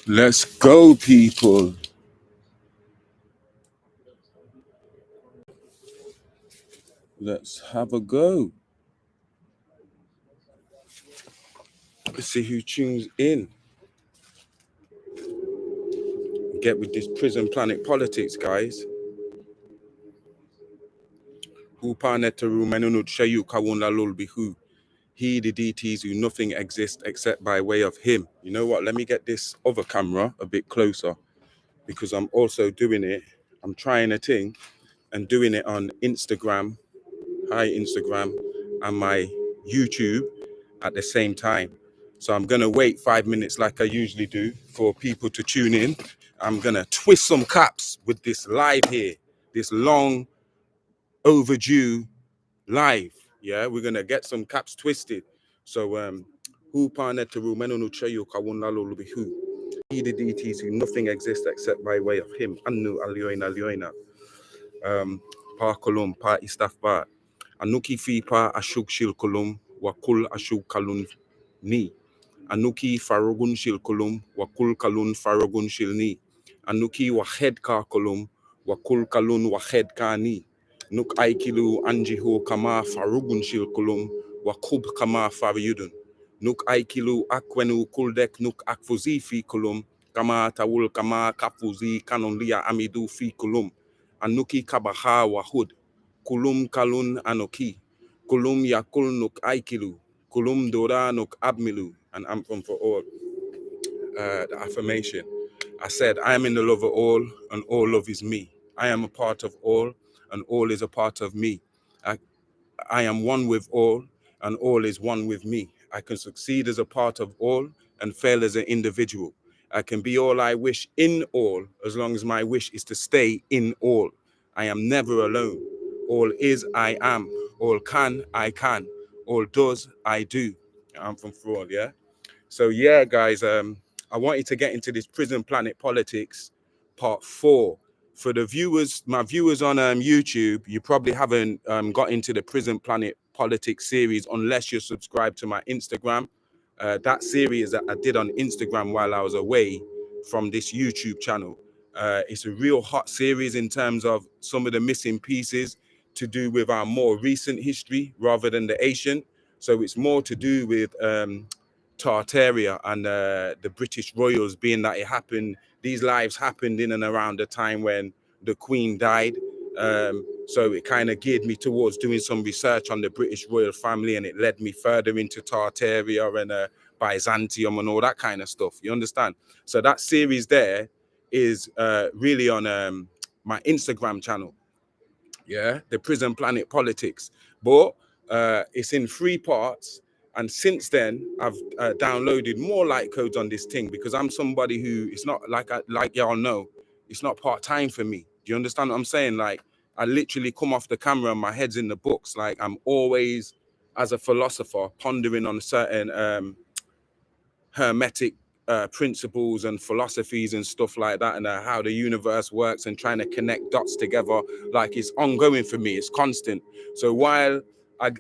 Let's go, people. Let's have a go. Let's see who tunes in. Get with this prison planet politics, guys. Who panetaru menunut shayu kawun lalul bihu. He, the DTs, who nothing exists except by way of him. You know what? Let me get this other camera a bit closer because I'm also doing it. I'm trying a thing and doing it on Instagram, hi Instagram, and my YouTube at the same time. So I'm gonna wait 5 minutes like I usually do for people to tune in. I'm gonna twist some caps with this live here, this long overdue live. Yeah, we're gonna get some caps twisted. So who panetaru menonu chayu kawun lalo lubihu. He the deities who nothing exists except by way of him. Anu alioina alioina. Pa kolum pa istaf ba. Anuki fi pa ashuk shil kolum wakul ashuk kalun ni. Anuki farogun shil kolum wakul kalun farogun shil ni. Anuki wahed ka kolum wakul kalun wahed ka ni. Nuk aikilu anjihu kama farugun shil kolum wakub kama faryudun. Nuk aikilu akwenu kuldek nuk akfuzi fi kolum kama tawul kama kafuzi kanonlia amidu fi kolum. Anuki kabaha wahud. Kulum kalun anoki. Kulum yakul nuk aikilu. Kulum dora nuk abmilu. And anthem for all. The affirmation. I said, I am in the love of all, and all love is me. I am a part of all, and all is a part of me. I am one with all, and all is one with me. I can succeed as a part of all and fail as an individual. I can be all I wish in all, as long as my wish is to stay in all. I am never alone. All is, I am. All can, I can. All does, I do. I'm from Fraud, yeah? So yeah, guys, I wanted to get into this prison planet politics part 4. For the viewers, my viewers on YouTube, you probably haven't got into the prison planet politics series unless you're subscribed to my Instagram. That series that I did on Instagram while I was away from this YouTube channel. It's a real hot series in terms of some of the missing pieces to do with our more recent history rather than the ancient. So it's more to do with Tartaria and the British royals, being that it happened, these lives happened in and around the time when the Queen died. So it kind of geared me towards doing some research on the British royal family, and it led me further into Tartaria and Byzantium and all that kind of stuff. You understand? So that series there is really on my Instagram channel. Yeah, the Prison Planet Politics. But it's in 3 parts. And since then, I've downloaded more light codes on this thing because I'm somebody who, it's not like y'all know, it's not part-time for me. Do you understand what I'm saying? Like, I literally come off the camera and my head's in the books. Like, I'm always, as a philosopher, pondering on certain hermetic principles and philosophies and stuff like that, and how the universe works, and trying to connect dots together. Like, it's ongoing for me, it's constant. So while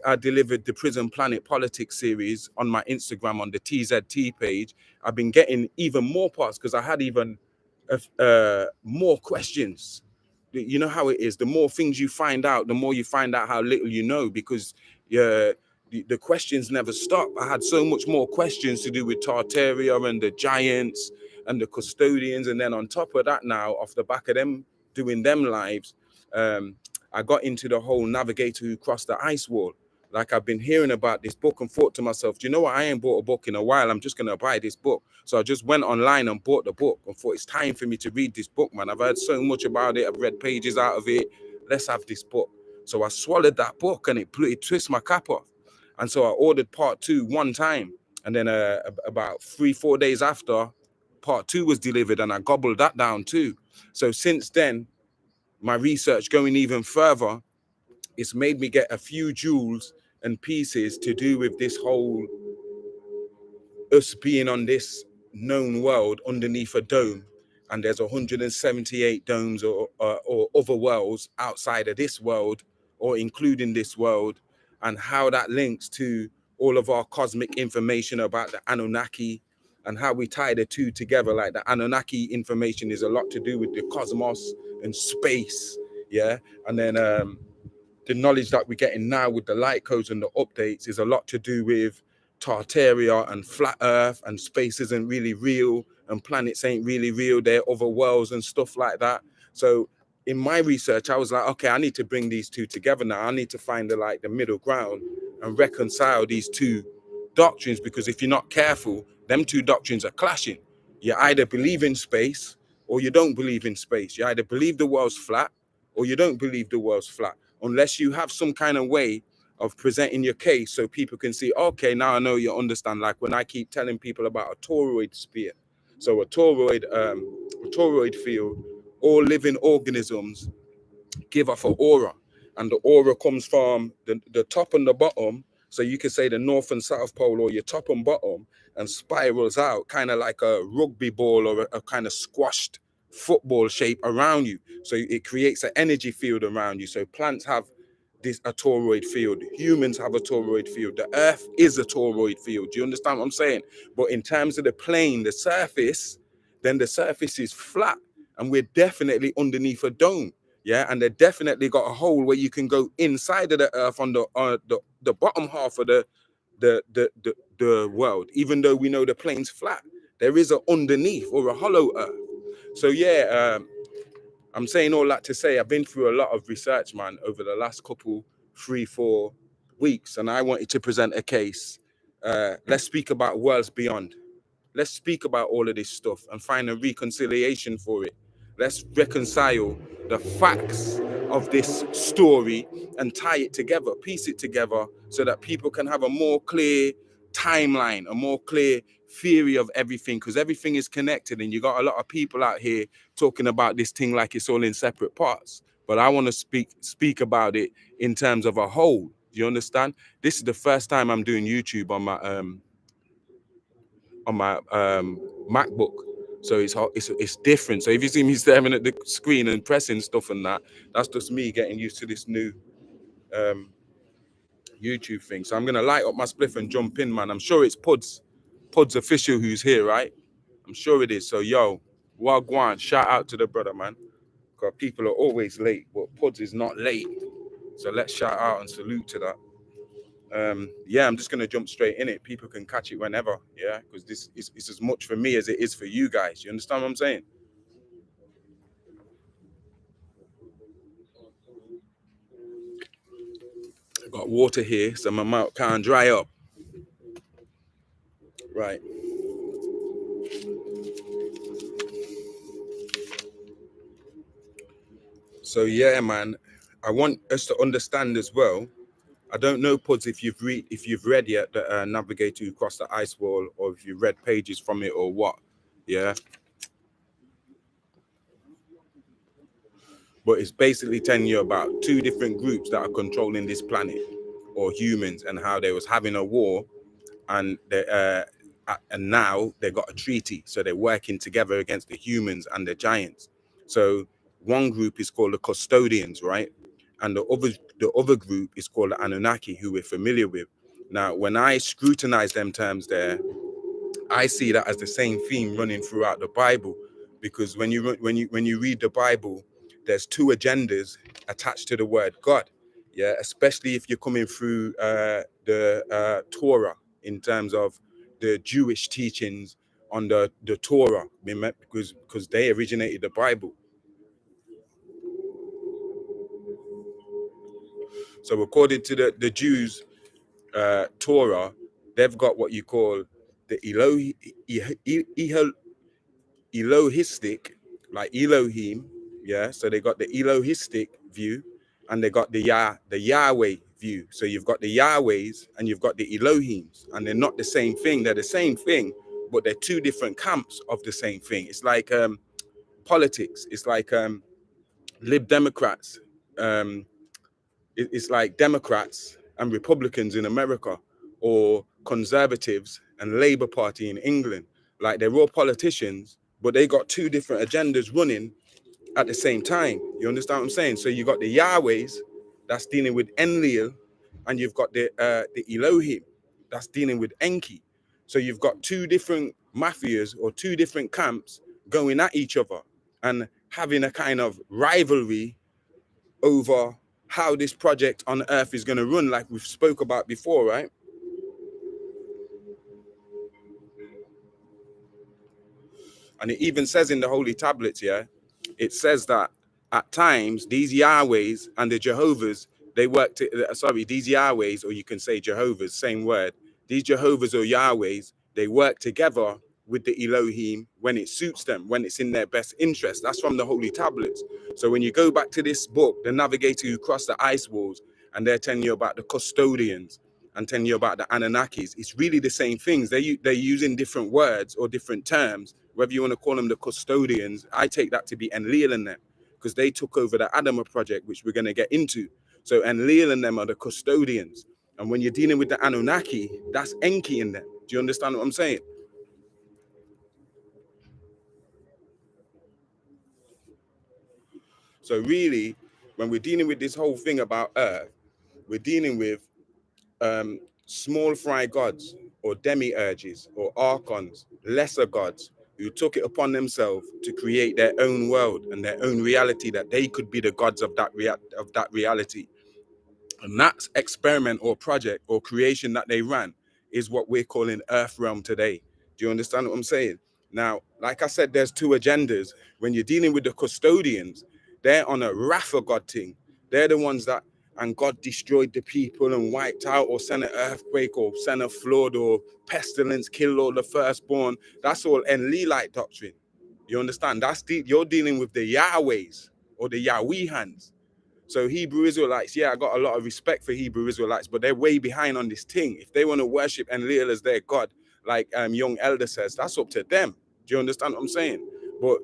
I delivered the Prison Planet Politics series on my Instagram on the TZT page, I've been getting even more parts because I had even more questions. You know how it is. The more things you find out, the more you find out how little you know, because the questions never stop. I had so much more questions to do with Tartaria and the giants and the custodians. And then on top of that now, off the back of them doing them lives, I got into the whole navigator who crossed the ice wall. Like, I've been hearing about this book and thought to myself, do you know what? I ain't bought a book in a while. I'm just going to buy this book. So I just went online and bought the book and thought, it's time for me to read this book, man. I've heard so much about it. I've read pages out of it. Let's have this book. So I swallowed that book and it twisted my cap off. And so I ordered part 2 one time. And then about 3-4 days after, part 2 was delivered and I gobbled that down too. So since then, my research going even further, it's made me get a few jewels and pieces to do with this whole us being on this known world underneath a dome, and there's 178 domes or other worlds outside of this world or including this world, and how that links to all of our cosmic information about the Anunnaki and how we tie the two together. Like the Anunnaki information is a lot to do with the cosmos and space, yeah. And then the knowledge that we're getting now with the light codes and the updates is a lot to do with Tartaria and flat Earth, and space isn't really real and planets ain't really real. They're other worlds and stuff like that. So in my research, I was like, okay, I need to bring these two together now. I need to find the middle ground and reconcile these two doctrines, because if you're not careful, them two doctrines are clashing. You either believe in space or you don't believe in space. You either believe the world's flat or you don't believe the world's flat, unless you have some kind of way of presenting your case so people can see, okay, now I know you understand. Like when I keep telling people about a toroid sphere. So a toroid field, all living organisms give off an aura, and the aura comes from the top and the bottom. So you could say the north and south pole, or your top and bottom, and spirals out kind of like a rugby ball or a kind of squashed football shape around you. So it creates an energy field around you. So plants have a toroid field, humans have a toroid field, the earth is a toroid field. Do you understand what I'm saying? But in terms of the plane, the surface, then the surface is flat, and we're definitely underneath a dome. Yeah, and they definitely got a hole where you can go inside of the earth on the bottom half of the world. Even though we know the plane's flat, there is a underneath or a hollow earth. So yeah, I'm saying all that to say I've been through a lot of research, man, over the last couple 3-4 weeks, and I wanted to present a case. Let's speak about worlds beyond. Let's speak about all of this stuff and find a reconciliation for it. Let's reconcile the facts of this story and tie it together, piece it together, so that people can have a more clear timeline, a more clear theory of everything, because everything is connected. And you got a lot of people out here talking about this thing like it's all in separate parts. But I want to speak about it in terms of a whole. Do you understand? This is the first time I'm doing YouTube on my MacBook, so it's different. So if you see me staring at the screen and pressing stuff and that's just me getting used to this new YouTube thing. So I'm gonna light up my spliff and jump in, man. I'm sure it's Puds official who's here, right? I'm sure it is. So yo, Wagwan, shout out to the brother, man. Because people are always late, but Puds is not late. So let's shout out and salute to that. Yeah, I'm just gonna jump straight in it. People can catch it whenever, yeah, because this is as much for me as it is for you guys. You understand what I'm saying? I got water here, so my mouth can't dry up. Right. So yeah, man, I want us to understand as well. I don't know, Puds, if you've read yet the Navigator Who Crossed the Ice Wall, or if you've read pages from it or what. Yeah. But it's basically telling you about two different groups that are controlling this planet, or humans, and how they was having a war, and now they got a treaty, so they're working together against the humans and the giants. So one group is called the Custodians, right? And the other group is called the Anunnaki, who we're familiar with. Now, when I scrutinize them terms there, I see that as the same theme running throughout the Bible, because when you read the Bible, there's two agendas attached to the word God. Yeah, especially if you're coming through the Torah, in terms of the Jewish teachings on the Torah, because they originated the Bible. So according to the Jews, Torah, they've got what you call the Elohistic, like Elohim, yeah. So they got the Elohistic view, and they got the Yahweh view. So you've got the Yahwehs and you've got the Elohims, and they're not the same thing. They're the same thing, but they're two different camps of the same thing. It's like politics. It's like Lib Democrats. It's like Democrats and Republicans in America, or conservatives and Labour Party in England. Like, they're all politicians, but they got two different agendas running at the same time. You understand what I'm saying? So you got the Yahwehs that's dealing with Enlil, and you've got the Elohim that's dealing with Enki. So you've got two different mafias or two different camps going at each other and having a kind of rivalry over how this project on Earth is going to run, like we've spoke about before, right? And it even says in the Holy Tablets, yeah, it says that at times these Yahwehs and the Jehovahs, they work these Yahwehs, or you can say Jehovah's, same word. These Jehovah's or Yahwehs, they work together with the Elohim when it suits them, when it's in their best interest. That's from the Holy Tablets. So when you go back to this book, The Navigator Who Crossed the Ice Walls, and they're telling you about the custodians and telling you about the Anunnakis, it's really the same things. They're using different words or different terms, whether you want to call them the custodians. I take that to be Enlil and them, because they took over the Adama project, which we're going to get into. So Enlil and them are the custodians. And when you're dealing with the Anunnaki, that's Enki in them. Do you understand what I'm saying? So really, when we're dealing with this whole thing about Earth, we're dealing with small fry gods or demiurges or archons, lesser gods, who took it upon themselves to create their own world and their own reality, that they could be the gods of that reality. And that experiment or project or creation that they ran is what we're calling Earth Realm today. Do you understand what I'm saying? Now, like I said, there's two agendas. When you're dealing with the custodians, they're on a wrath of God thing. They're the ones that, and God destroyed the people and wiped out, or sent an earthquake, or sent a flood, or pestilence, killed all the firstborn. That's all Enlilite doctrine. You understand? You're dealing with the Yahwehs or the Yahwehans. So Hebrew Israelites, yeah, I got a lot of respect for Hebrew Israelites, but they're way behind on this thing. If they want to worship Enlil as their God, like Young Elder says, that's up to them. Do you understand what I'm saying? But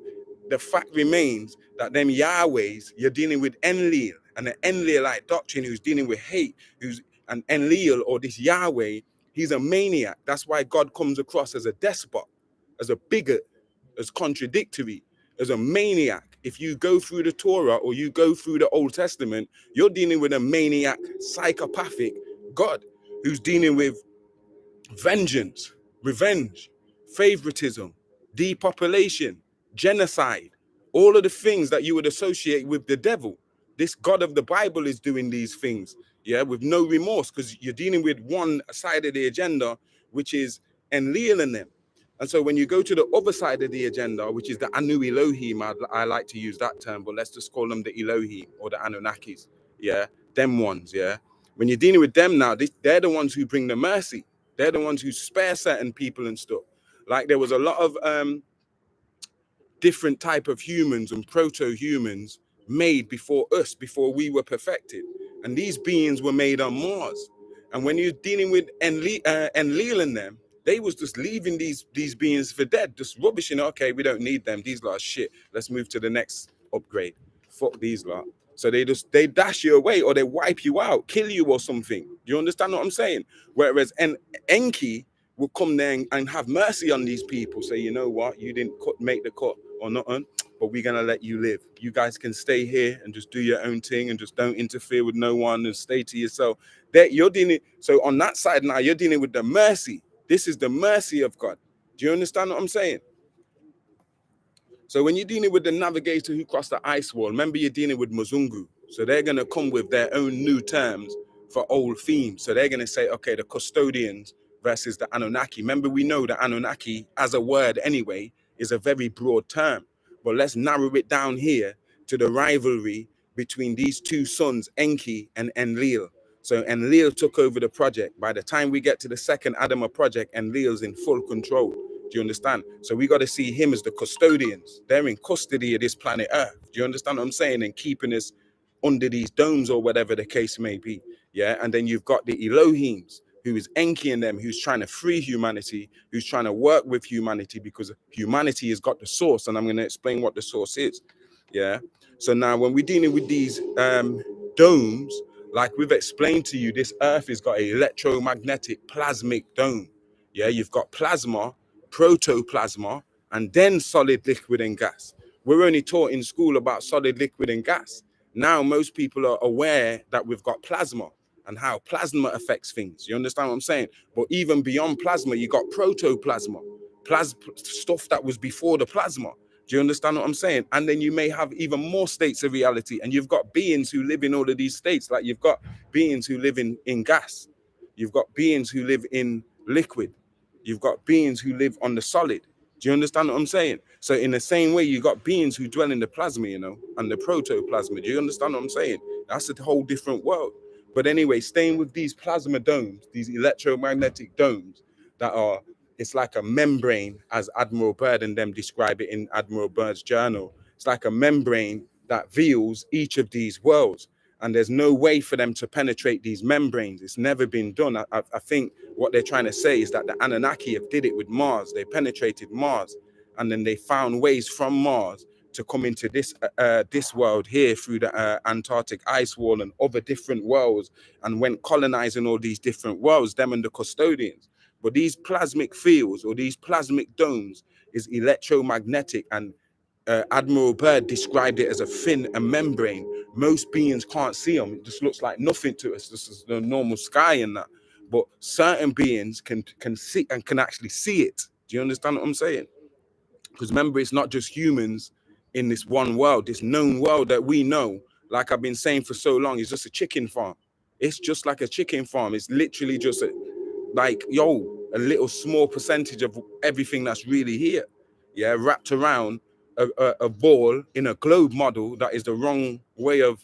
the fact remains that them Yahwehs, you're dealing with Enlil and the Enlilite doctrine, who's dealing with hate, an Enlil or this Yahweh, he's a maniac. That's why God comes across as a despot, as a bigot, as contradictory, as a maniac. If you go through the Torah or you go through the Old Testament, you're dealing with a maniac, psychopathic God who's dealing with vengeance, revenge, favoritism, depopulation, genocide, all of the things that you would associate with the devil. This God of the Bible is doing these things, yeah, with no remorse, because you're dealing with one side of the agenda, which is Enlil and them. And so when you go to the other side of the agenda, which is the Anu Elohim, I like to use that term, but let's just call them the Elohim or the Anunnakis, yeah, them ones, yeah. When you're dealing with them now, they're the ones who bring the mercy. They're the ones who spare certain people and stuff. Like there was a lot of different type of humans and proto-humans made before us, before we were perfected. And these beings were made on Mars. And when you're dealing with Enlil and them, they was just leaving these beings for dead, just rubbishing. Okay, we don't need them. These lot are shit. Let's move to the next upgrade. Fuck these lot. So they dash you away, or they wipe you out, kill you or something. Do you understand what I'm saying? Whereas Enki will come there and have mercy on these people. Say, you know what? You didn't make the cut or nothing, but we're going to let you live. You guys can stay here and just do your own thing and just don't interfere with no one and stay to yourself. You're dealing. So on that side now, you're dealing with the mercy. This is the mercy of God. Do you understand what I'm saying? So when you're dealing with the navigator who crossed the ice wall, remember you're dealing with Muzungu. So they're going to come with their own new terms for old themes. So they're going to say, okay, the custodians versus the Anunnaki. Remember, we know that Anunnaki, as a word anyway, is a very broad term. But let's narrow it down here to the rivalry between these two sons, Enki and Enlil. So Enlil took over the project. By the time we get to the second Adama project, Enlil's in full control. Do you understand? So we got to see him as the custodians. They're in custody of this planet Earth. Do you understand what I'm saying? And keeping us under these domes or whatever the case may be. Yeah. And then you've got the Elohims, who is Enki and them, who's trying to free humanity, who's trying to work with humanity, because humanity has got the source. And I'm going to explain what the source is. Yeah. So now when we're dealing with these domes, like we've explained to you, this Earth has got an electromagnetic plasmic dome. Yeah. You've got plasma, protoplasma, and then solid, liquid, and gas. We're only taught in school about solid, liquid, and gas. Now most people are aware that we've got plasma and how plasma affects things. You understand what I'm saying? But even beyond plasma, you got protoplasma. stuff that was before the plasma. Do you understand what I'm saying? And then you may have even more states of reality, and you've got beings who live in all of these states. Like you've got beings who live in gas, you've got beings who live in liquid, you've got beings who live on the solid. Do you understand what I'm saying? So in the same way, you got beings who dwell in the plasma, you know, and the protoplasma. Do you understand what I'm saying? That's a whole different world. But anyway, staying with these plasma domes, these electromagnetic domes that are, it's like a membrane, as Admiral Byrd and them describe it in Admiral Byrd's journal. It's like a membrane that veils each of these worlds. And there's no way for them to penetrate these membranes. It's never been done. I think what they're trying to say is that the Anunnaki have did it with Mars. They penetrated Mars, and then they found ways from Mars to come into this world here through the Antarctic ice wall and other different worlds, and went colonizing all these different worlds, them and the custodians. But these plasmic fields or these plasmic domes is electromagnetic, and Admiral Byrd described it as a membrane. Most beings can't see them. It just looks like nothing to us. This is the normal sky and that. But certain beings can see and can actually see it. Do you understand what I'm saying? Because remember, it's not just humans in this one world, this known world that we know. Like I've been saying for so long, it's just a chicken farm. It's just like a chicken farm. It's literally just a little small percentage of everything that's really here. Yeah, wrapped around a ball in a globe model that is the wrong way of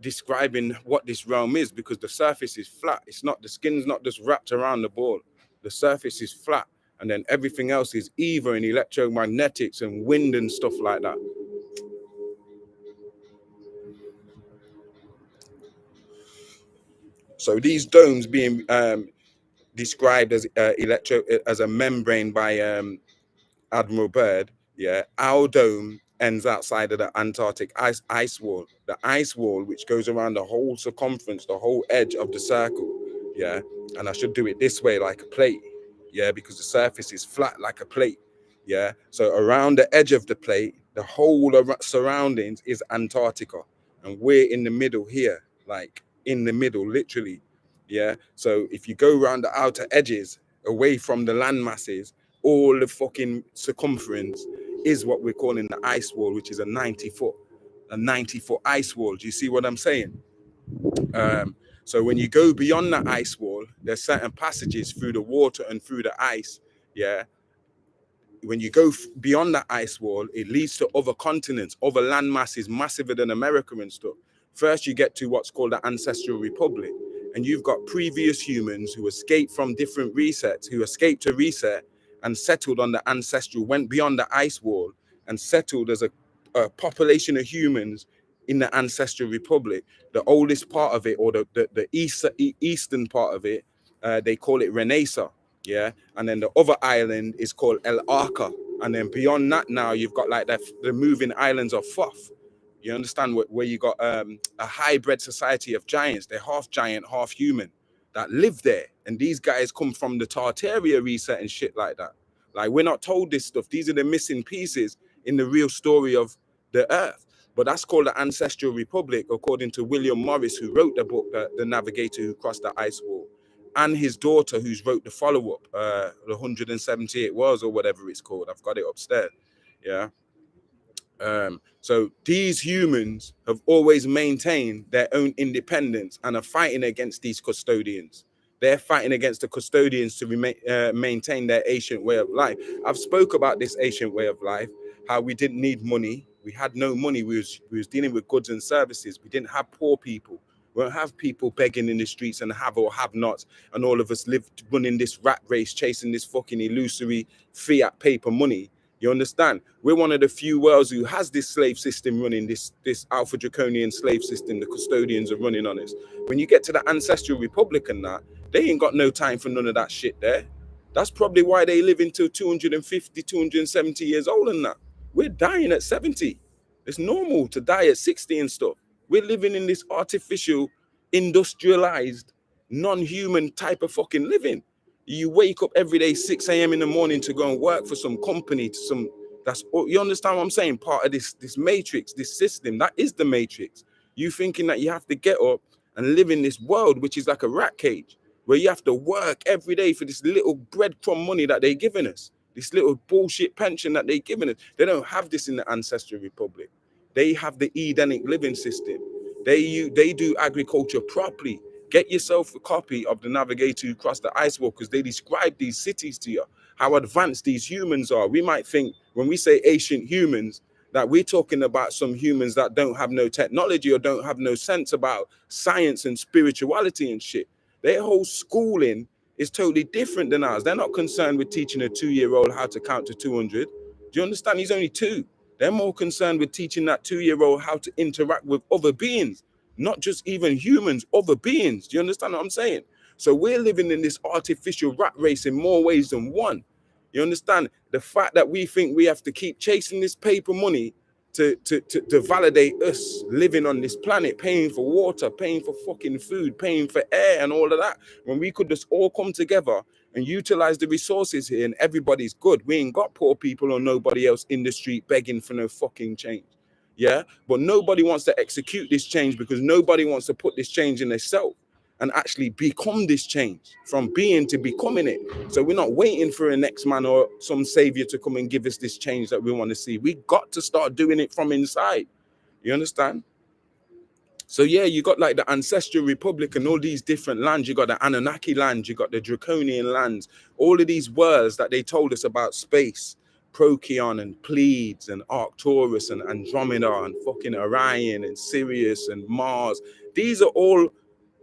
describing what this realm is, because the surface is flat. It's not, the skin's not just wrapped around the ball. The surface is flat, and then everything else is ether and electromagnetics and wind and stuff like that. So these domes being described as as a membrane by Admiral Byrd, yeah, our dome ends outside of the Antarctic ice wall. The ice wall, which goes around the whole circumference, the whole edge of the circle, yeah. And I should do it this way, like a plate, yeah, because the surface is flat like a plate, yeah. So around the edge of the plate, the whole surroundings is Antarctica, and we're in the middle here, like in the middle, literally, yeah. So if you go around the outer edges, away from the land masses, all the fucking circumference is what we're calling the ice wall, which is a 90-foot ice wall. Do you see what I'm saying? So when you go beyond that ice wall, there's certain passages through the water and through the ice. Yeah. When you go beyond that ice wall, it leads to other continents, other land masses, massiver than America and stuff. First, you get to what's called the Ancestral Republic. And you've got previous humans who escaped from different resets, who escaped a reset and settled on the ancestral, went beyond the ice wall and settled as a population of humans in the Ancestral Republic. The oldest part of it, or the eastern part of it, they call it Renasa, yeah? And then the other island is called El Arca. And then beyond that now, you've got like the moving islands of Thoth. You understand where you got a hybrid society of giants. They're half giant, half human that live there. And these guys come from the Tartaria reset and shit like that. Like, we're not told this stuff. These are the missing pieces in the real story of the earth. But that's called the Ancestral Republic, according to William Morris, who wrote the book, The Navigator Who Crossed the Ice Wall, and his daughter, who's wrote the follow-up, the 178 Worlds or whatever it's called. I've got it upstairs. Yeah. So these humans have always maintained their own independence and are fighting against these custodians. They're fighting against the custodians to maintain their ancient way of life. I've spoke about this ancient way of life, how we didn't need money. We had no money. We was dealing with goods and services. We didn't have poor people. We don't have people begging in the streets and have or have nots. And all of us lived running this rat race, chasing this fucking illusory fiat paper money. You understand? We're one of the few worlds who has this slave system running, this Alpha Draconian slave system. The custodians are running on us. When you get to the Ancestral Republic and that, they ain't got no time for none of that shit there. That's probably why they live until 250, 270 years old and that. We're dying at 70. It's normal to die at 60 and stuff. We're living in this artificial, industrialized, non-human type of fucking living. You wake up every day 6 a.m. in the morning to go and work for some company, that's, you understand what I'm saying? Part of this matrix, this system, that is the matrix. You thinking that you have to get up and live in this world, which is like a rat cage. where you have to work every day for this little breadcrumb money that they're giving us, this little bullshit pension that they're giving us. They don't have this in the Ancestral Republic. They have the Edenic living system. They do agriculture properly. Get yourself a copy of The Navigator Who Crossed the Ice Wall, because they describe these cities to you, how advanced these humans are. We might think when we say ancient humans that we're talking about some humans that don't have no technology or don't have no sense about science and spirituality and shit. Their whole schooling is totally different than ours. They're not concerned with teaching a 2-year-old how to count to 200. Do you understand? He's only 2. They're more concerned with teaching that 2-year-old how to interact with other beings, not just even humans, other beings. Do you understand what I'm saying? So we're living in this artificial rat race in more ways than one. You understand? The fact that we think we have to keep chasing this paper money to validate us living on this planet, paying for water, paying for fucking food, paying for air and all of that, when we could just all come together and utilize the resources here and everybody's good. We ain't got poor people or nobody else in the street begging for no fucking change. Yeah, but nobody wants to execute this change because nobody wants to put this change in themselves and actually become this change, from being to becoming it. So we're not waiting for a next man or some savior to come and give us this change that we want to see. We got to start doing it from inside. You understand? So yeah, you got like the Ancestral Republic and all these different lands. You got the Anunnaki land, you got the Draconian lands, all of these worlds that they told us about space, Procyon and Pleiades and Arcturus and Andromeda and fucking Orion and Sirius and Mars. These are all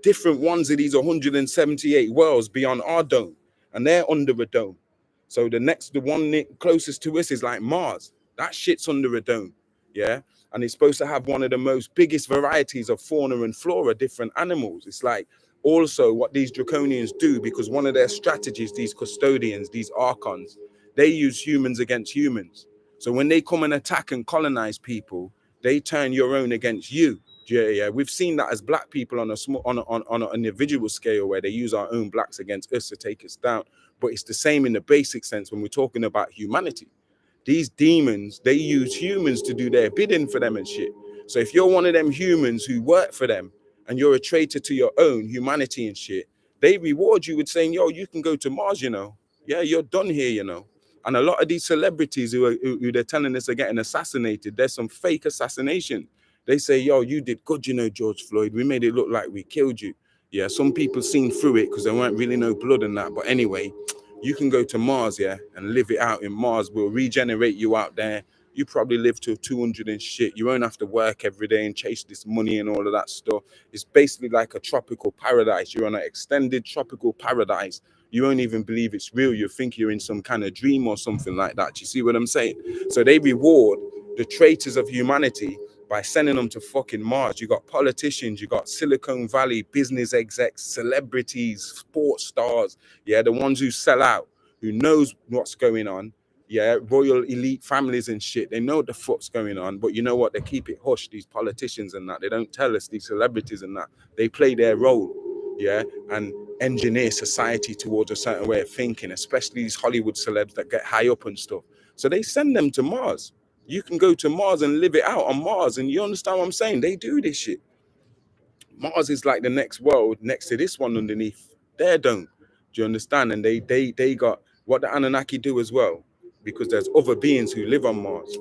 different ones of these 178 worlds beyond our dome, and they're under a dome. So the one closest to us is like Mars. That shit's under a dome, yeah? And it's supposed to have one of the most biggest varieties of fauna and flora, different animals. It's like also what these draconians do, because one of their strategies, these custodians, these archons, they use humans against humans. So when they come and attack and colonize people, they turn your own against you. Yeah. We've seen that as black people on a small, on an individual scale, where they use our own blacks against us to take us down. But it's the same in the basic sense when we're talking about humanity. These demons, they use humans to do their bidding for them and shit. So if you're one of them humans who work for them and you're a traitor to your own humanity and shit, they reward you with saying, yo, you can go to Mars, you know. Yeah, you're done here, you know. And a lot of these celebrities who they're telling us are getting assassinated, there's some fake assassination. They say, yo, you did good, you know, George Floyd. We made it look like we killed you. Yeah, some people seen through it because there weren't really no blood in that. But anyway, you can go to Mars, yeah, and live it out in Mars. We'll regenerate you out there. You probably live till 200 and shit. You won't have to work every day and chase this money and all of that stuff. It's basically like a tropical paradise. You're on an extended tropical paradise. You won't even believe it's real. You think you're in some kind of dream or something like that. You see what I'm saying? So they reward the traitors of humanity by sending them to fucking Mars. You got politicians, you got Silicon Valley business execs, celebrities, sports stars, yeah, the ones who sell out, who knows what's going on, yeah, royal elite families and shit. They know what the fuck's going on, but you know what? They keep it hush, these politicians and that. They don't tell us, these celebrities and that. They play their role, yeah, and engineer society towards a certain way of thinking, especially these Hollywood celebs that get high up and stuff. So they send them to Mars. You can go to Mars and live it out on Mars, and you understand what I'm saying? They do this shit. Mars is like the next world next to this one underneath their dome. Do you understand? And they got what the Anunnaki do as well, because there's other beings who live on Mars.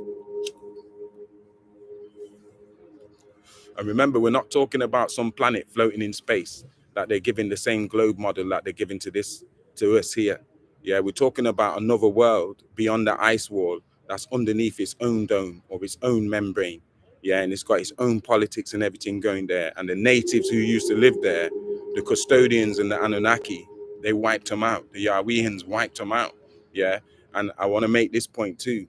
And remember, we're not talking about some planet floating in space that they're giving the same globe model that they're giving to us here. Yeah, we're talking about another world beyond the ice wall that's underneath its own dome or its own membrane. Yeah, and it's got its own politics and everything going there. And the natives who used to live there, the custodians and the Anunnaki, they wiped them out. The Yahwehians wiped them out. Yeah, and I want to make this point too.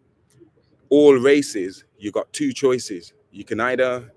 All races, you got two choices. You can either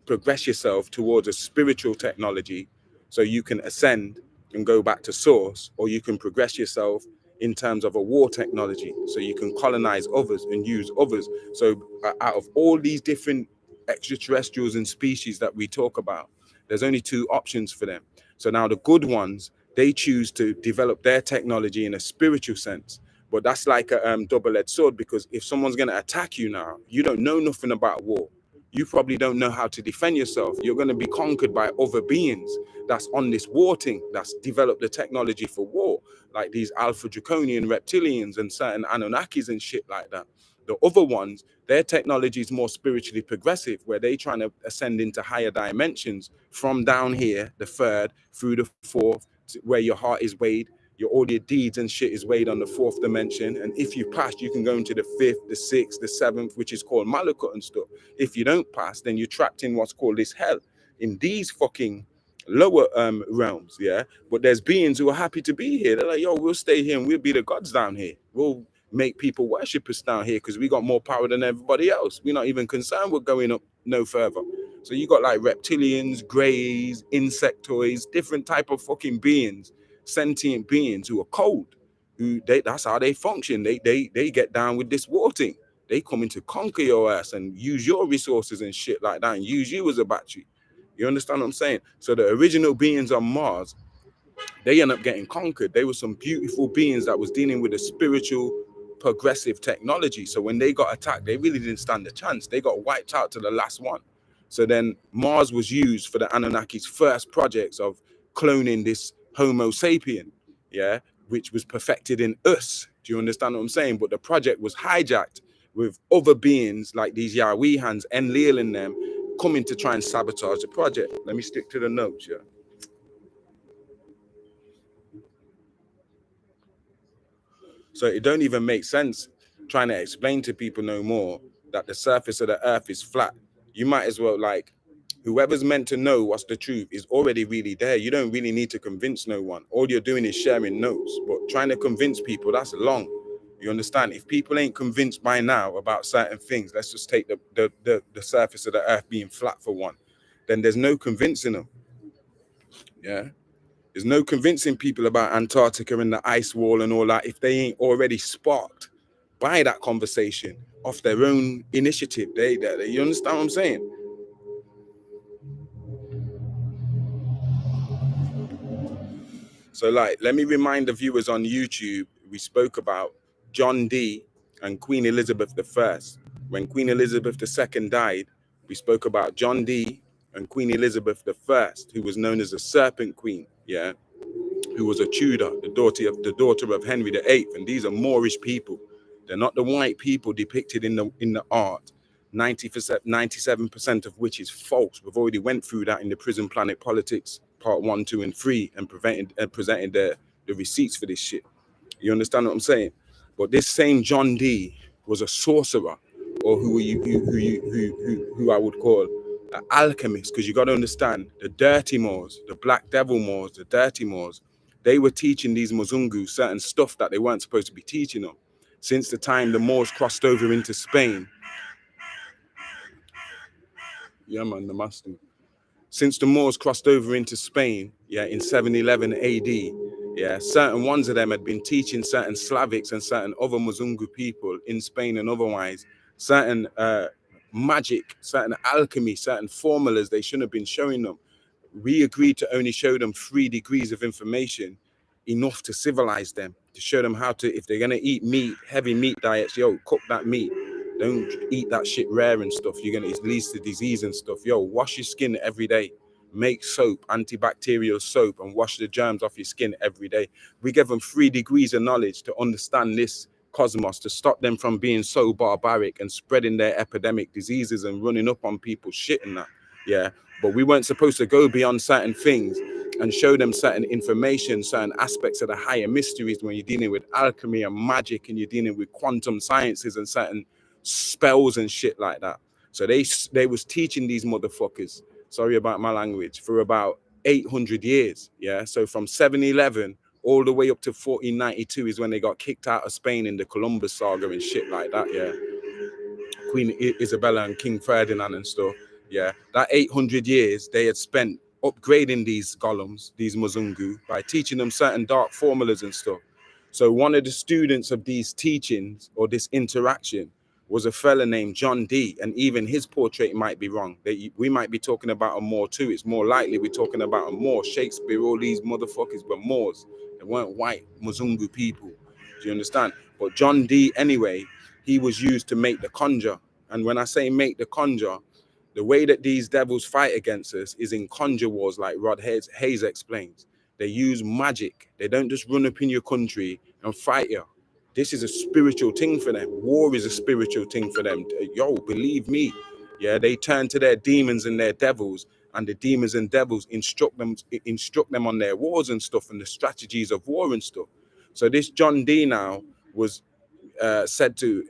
progress yourself towards a spiritual technology so you can ascend and go back to source, or you can progress yourself in terms of a war technology so you can colonize others and use others. So out of all these different extraterrestrials and species that we talk about, there's only two options for them. So now the good ones, they choose to develop their technology in a spiritual sense. But that's like a double-edged sword, because if someone's going to attack you now, you don't know nothing about war. you probably don't know how to defend yourself. You're going to be conquered by other beings that's on this war thing, that's developed the technology for war, like these Alpha Draconian reptilians and certain Anunnakis and shit like that. The other ones, their technology is more spiritually progressive, where they trying to ascend into higher dimensions from down here, the third, through the fourth, where your heart is weighed, all your deeds and shit is weighed on the fourth dimension. And if you pass, you can go into the fifth, the sixth, the seventh, which is called Malakut and stuff. If you don't pass, then you're trapped in what's called this hell, in these fucking lower realms, yeah. But there's beings who are happy to be here. They're like, yo, we'll stay here and we'll be the gods down here. We'll make people worship us down here because we got more power than everybody else. We're not even concerned with going up no further. So you got like reptilians, greys, insectoids, different type of fucking beings, sentient beings who are cold, that's how they function. They get down with this war thing. They come in to conquer your ass and use your resources and shit like that and use you as a battery. You understand what I'm saying? So the original beings on Mars, they end up getting conquered. They were some beautiful beings that was dealing with a spiritual progressive technology. So when they got attacked, they really didn't stand a chance. They got wiped out to the last one. So then Mars was used for the Anunnaki's first projects of cloning this Homo sapien, yeah, which was perfected in us. Do you understand what I'm saying? But the project was hijacked with other beings like these Yahwehans, Enlil and them, coming to try and sabotage the project. Let me stick to the notes, yeah. So it don't even make sense trying to explain to people no more that the surface of the earth is flat. You might as well, like, whoever's meant to know what's the truth is already really there. You don't really need to convince no one. All you're doing is sharing notes, but trying to convince people, that's long. You understand? If people ain't convinced by now about certain things, let's just take the surface of the earth being flat for one, then there's no convincing them. Yeah. There's no convincing people about Antarctica and the ice wall and all that if they ain't already sparked by that conversation off their own initiative. You understand what I'm saying? So, like, let me remind the viewers on YouTube, we spoke about John Dee and Queen Elizabeth I. When Queen Elizabeth II died, we spoke about John Dee and Queen Elizabeth I, who was known as the Serpent Queen, yeah, who was a Tudor, the daughter of Henry VIII. And these are Moorish people. They're not the white people depicted in the art. 97% of which is false. We've already went through that in the Prison Planet Politics part 1, 2, and 3, and presented the receipts for this shit. You understand what I'm saying? But this same John Dee was a sorcerer, or who I would call an alchemist, because you got to understand the dirty Moors, the Black Devil Moors, the dirty Moors, they were teaching these Muzungu certain stuff that they weren't supposed to be teaching them. Since the time the Moors crossed over into Spain, yeah, man, the master. Since the Moors crossed over into Spain, yeah, in 711 AD, yeah, certain ones of them had been teaching certain Slavics and certain other Muzungu people in Spain and otherwise certain magic, certain alchemy, certain formulas they shouldn't have been showing them. We agreed to only show them 3 degrees of information, enough to civilize them, to show them how to, if they're going to eat meat, heavy meat diets, yo, cook that meat. Don't eat that shit rare and stuff. You're going to lead to disease and stuff. Yo, wash your skin every day. Make soap, antibacterial soap, and wash the germs off your skin every day. We give them 3 degrees of knowledge to understand this cosmos, to stop them from being so barbaric and spreading their epidemic diseases and running up on people's shit and that. Yeah. But we weren't supposed to go beyond certain things and show them certain information, certain aspects of the higher mysteries when you're dealing with alchemy and magic and you're dealing with quantum sciences and certain spells and shit like that. So they was teaching these motherfuckers, sorry about my language, for about 800 years. Yeah. So from 711 all the way up to 1492 is when they got kicked out of Spain in the Columbus saga and shit like that. Yeah. Queen Isabella and King Ferdinand and stuff. Yeah. That 800 years they had spent upgrading these golems, these Muzungu, by teaching them certain dark formulas and stuff. So one of the students of these teachings or this interaction was a fella named John Dee, and even his portrait might be wrong. We might be talking about a Moor too. It's more likely we're talking about a Moor. Shakespeare, all these motherfuckers were Moors. They weren't white Muzungu people. Do you understand? But John Dee, anyway, he was used to make the conjure. And when I say make the conjure, The way that these devils fight against us is in conjure wars, like Rod Hayes explains. They use magic. They don't just run up in your country and fight you. This is a spiritual thing for them. War is a spiritual thing for them. Yo, believe me. Yeah, they turn to their demons and their devils, and the demons and devils instruct them on their wars and stuff, and the strategies of war and stuff. So this John Dee now was said to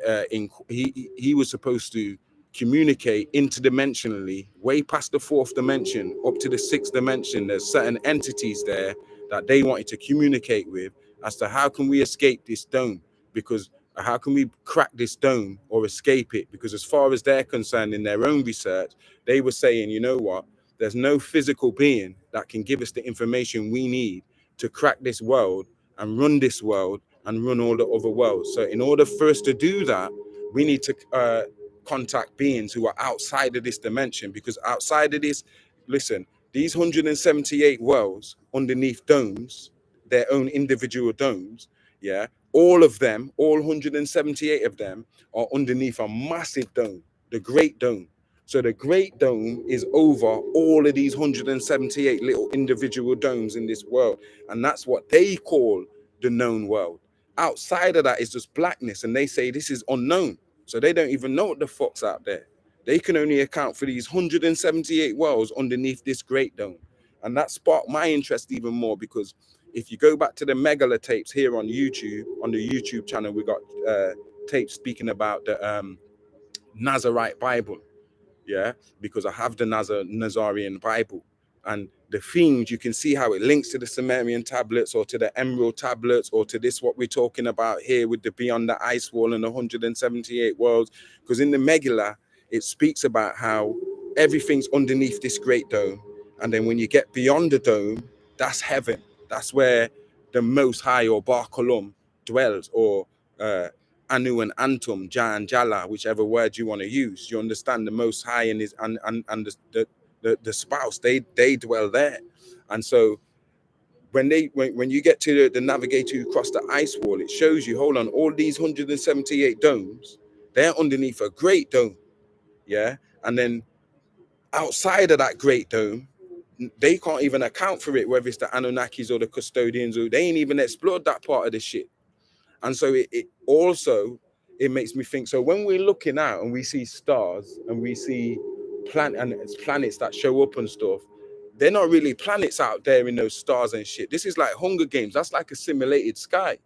he was supposed to communicate interdimensionally, way past the fourth dimension up to the sixth dimension. There's certain entities there that they wanted to communicate with as to how can we escape this dome, because how can we crack this dome or escape it, because as far as they're concerned in their own research, they were saying, you know what, there's no physical being that can give us the information we need to crack this world and run this world and run all the other worlds. So in order for us to do that, we need to contact beings who are outside of this dimension, because outside of this, listen, these 178 worlds underneath domes, their own individual domes, yeah, all of them, all 178 of them are underneath a massive dome, the Great Dome. So the Great Dome is over all of these 178 little individual domes in this world. And that's what they call the known world. Outside of that is just blackness. And they say this is unknown. So they don't even know what the fuck's out there. They can only account for these 178 worlds underneath this Great Dome. And that sparked my interest even more, because if you go back to the Megala tapes here on YouTube, on the YouTube channel, we got tapes speaking about the Nazarite Bible. Yeah, because I have the Nazarian Bible, and the themes, you can see how it links to the Sumerian tablets or to the Emerald tablets or to this what we're talking about here with the Beyond the Ice Wall and the 178 worlds. Because in the Megillah, it speaks about how everything's underneath this Great Dome, and then when you get beyond the dome, that's heaven. That's where the Most High, or Bar Kolum, dwells, or Anu and Antum, Jah and Jalla, whichever word you want to use. You understand, the Most High and his and the spouse, they dwell there. And so when you get to the navigator who crossed the ice wall, it shows you, hold on, all these 178 domes, they're underneath a Great Dome. Yeah. And then outside of that Great Dome, they can't even account for it, whether it's the Anunnakis or the custodians, or they ain't even explored that part of the shit. And so it also makes me think, so when we're looking out and we see stars and we see planets that show up and stuff, they're not really planets out there in those stars and shit. This is like Hunger Games. That's like a simulated sky.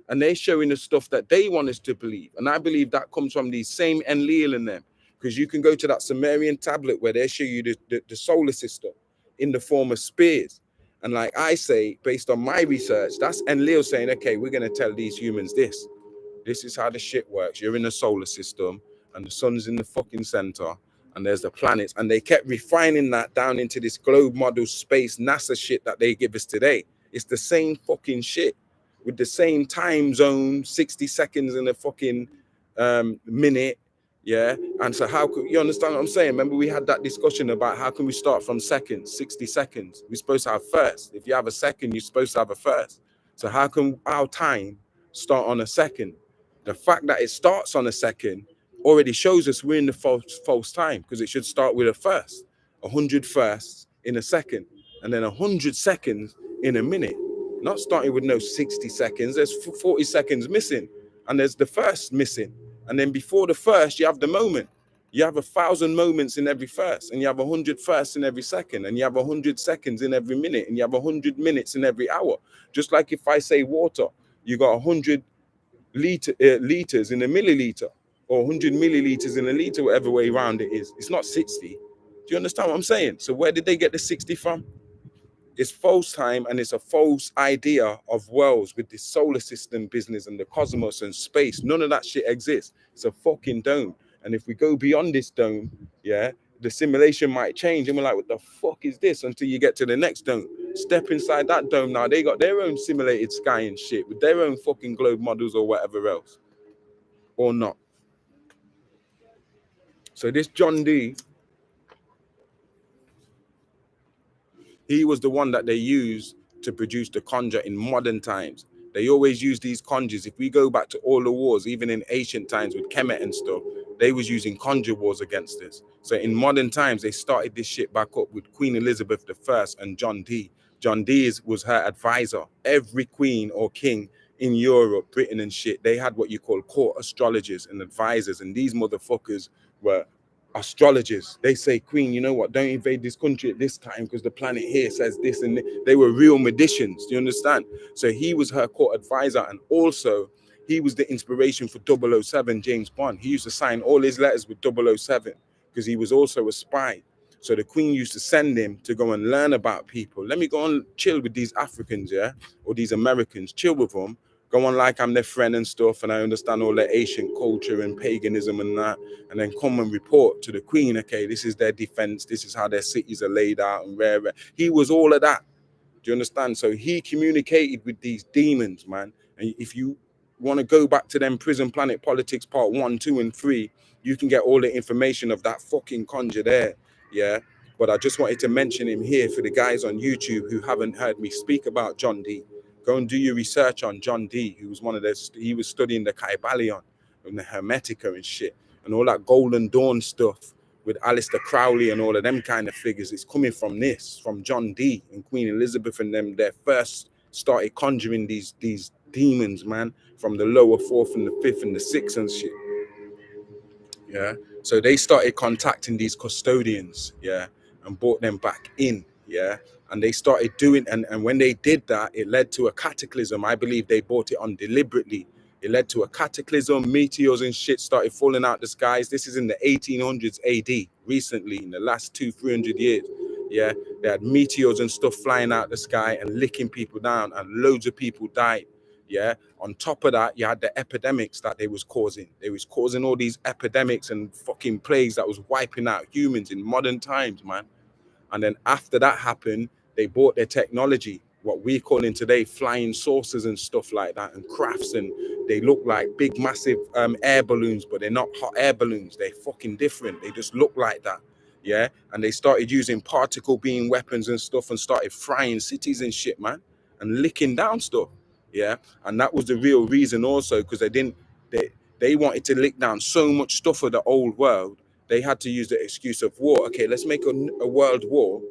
And they're showing us stuff that they want us to believe. And I believe that comes from these same Enlil in them. Because you can go to that Sumerian tablet where they show you the solar system in the form of spears. And like I say, based on my research, that's Enlil saying, okay, we're going to tell these humans this. This is how the shit works. You're in a solar system and the sun's in the fucking center and there's the planets. And they kept refining that down into this globe model space NASA shit that they give us today. It's the same fucking shit with the same time zone, 60 seconds in a fucking minute. Yeah. And so how could you understand what I'm saying? Remember, we had that discussion about how can we start from seconds, 60 seconds. We're supposed to have first. If you have a second, you're supposed to have a first. So how can our time start on a second? The fact that it starts on a second already shows us we're in the false time, because it should start with a first, 100 firsts in a second, and then 100 seconds in a minute. Not starting with no 60 seconds. There's 40 seconds missing, and there's the first missing. And then before the first, you have the moment. You have 1,000 moments in every first, and you have 100 firsts in every second, and you have 100 seconds in every minute, and you have 100 minutes in every hour. Just like if I say water, you got 100 liters in a milliliter, or 100 milliliters in a liter, whatever way around it is. It's not 60. Do you understand what I'm saying? So where did they get the 60 from? It's false time, and it's a false idea of worlds with the solar system business and the cosmos and space. None of that shit exists. It's a fucking dome. And if we go beyond this dome, yeah, the simulation might change. And we're like, what the fuck is this? Until you get to the next dome. Step inside that dome now. They got their own simulated sky and shit with their own fucking globe models or whatever else. Or not. So this John Dee, he was the one that they used to produce the conjure in modern times. They always use these conjures. If we go back to all the wars, even in ancient times with Kemet and stuff, They was using conjure wars against us. So in modern times, they started this shit back up with Queen Elizabeth I and John Dee. John Dee was her advisor. Every queen or king in Europe, Britain and shit, they had what you call court astrologers and advisors. And these motherfuckers were astrologers. They say, Queen, you know what, don't invade this country at this time because the planet here says this. And they were real magicians. Do you understand? So he was her court advisor. And also, he was the inspiration for 007, James Bond. He used to sign all his letters with 007 because he was also a spy. So the Queen used to send him to go and learn about people. Let me go and chill with these Africans, yeah, or these Americans, chill with them, go on like I'm their friend and stuff, and I understand all their ancient culture and paganism and that, and then come and report to the Queen, okay, this is their defense, this is how their cities are laid out and rare. He was all of that. Do you understand? So he communicated with these demons, man. And if you want to go back to them Prison Planet Politics part 1, 2, and 3, you can get all the information of that fucking conjure there. Yeah. But I just wanted to mention him here for the guys on YouTube who haven't heard me speak about John Dee. Go and do your research on John Dee, who was one of those, he was studying the Kybalion and the Hermetica and shit and all that Golden Dawn stuff with Aleister Crowley and all of them kind of figures. It's coming from this, from John Dee and Queen Elizabeth and them. They first started conjuring these demons, man, from the lower fourth and the fifth and the sixth and shit. Yeah. So they started contacting these custodians, yeah, and brought them back in, yeah. And they started doing, and when they did that, it led to a cataclysm. I believe they brought it on deliberately. It led to a cataclysm, meteors and shit started falling out the skies. This is in the 1800s AD, recently, in the last 200-300 years. Yeah, they had meteors and stuff flying out the sky and licking people down, and loads of people died. Yeah. On top of that, you had the epidemics that they was causing. They was causing all these epidemics and fucking plagues that was wiping out humans in modern times, man. And then after that happened, they bought their technology, what we're calling today flying saucers and stuff like that, and crafts, and they look like big, massive air balloons, but they're not hot air balloons. They're fucking different. They just look like that. Yeah. And they started using particle beam weapons and stuff and started frying cities and shit, man, and licking down stuff. Yeah. And that was the real reason also, because they wanted to lick down so much stuff of the old world. They had to use the excuse of war. Okay, let's make a world war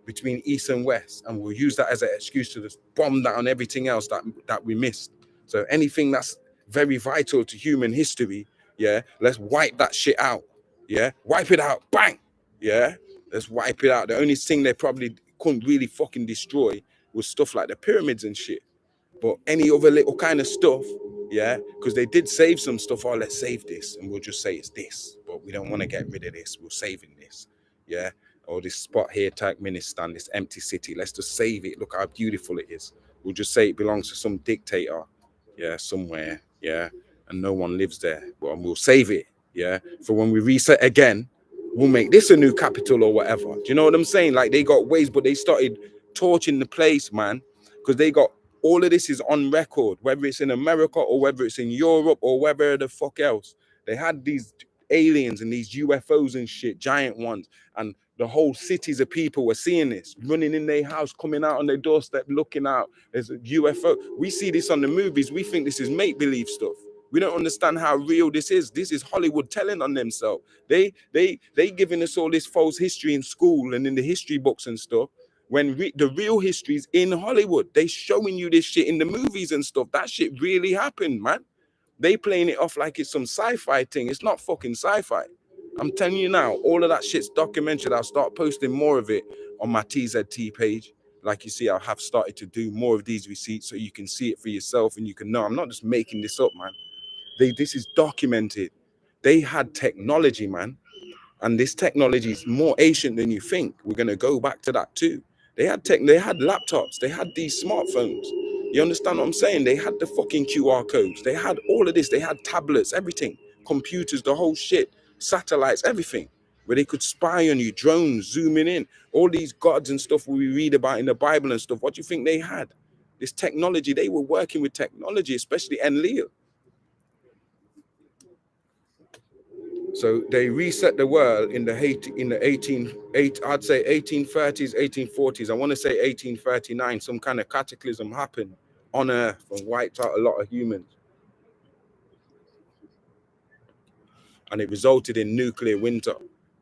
between East and West, and we'll use that as an excuse to just bomb down everything else that we missed. So anything that's very vital to human history, yeah, let's wipe that shit out. Yeah, wipe it out, bang. Yeah, let's wipe it out. The only thing they probably couldn't really fucking destroy was stuff like the pyramids and shit. But any other little kind of stuff, yeah, because they did save some stuff. Oh, let's save this, and we'll just say it's this, but we don't want to get rid of this. We're saving this, yeah. Or this spot here, Turkmenistan, this empty city. Let's just save it. Look how beautiful it is. We'll just say it belongs to some dictator, yeah, somewhere, yeah, and no one lives there. But we'll save it, yeah. For when we reset again, we'll make this a new capital or whatever. Do you know what I'm saying? Like they got ways, but they started torching the place, man, because they got. All of this is on record, whether it's in America or whether it's in Europe or whether the fuck else. They had these aliens and these UFOs and shit, giant ones, and the whole cities of people were seeing this, running in their house, coming out on their doorstep, looking out. There's a UFO. We see this on the movies. We think this is make-believe stuff. We don't understand how real this is. This is Hollywood telling on themselves. They giving us all this false history in school and in the history books and stuff. When the real history's in Hollywood, they showing you this shit in the movies and stuff. That shit really happened, man. They playing it off like it's some sci-fi thing. It's not fucking sci-fi. I'm telling you now, all of that shit's documented. I'll start posting more of it on my TZT page. Like you see, I have started to do more of these receipts so you can see it for yourself and you can know. I'm not just making this up, man. This is documented. They had technology, man. And this technology is more ancient than you think. We're going to go back to that too. They had laptops, they had these smartphones. You understand what I'm saying? They had the fucking QR codes. They had all of this. They had tablets, everything, computers, the whole shit, satellites, everything, where they could spy on you, drones zooming in, all these gods and stuff we read about in the Bible and stuff. What do you think they had? This technology, they were working with technology, especially Enlil. So they reset the world in the 1830s, 1840s. I want to say 1839. Some kind of cataclysm happened on Earth and wiped out a lot of humans. and it resulted in nuclear winter,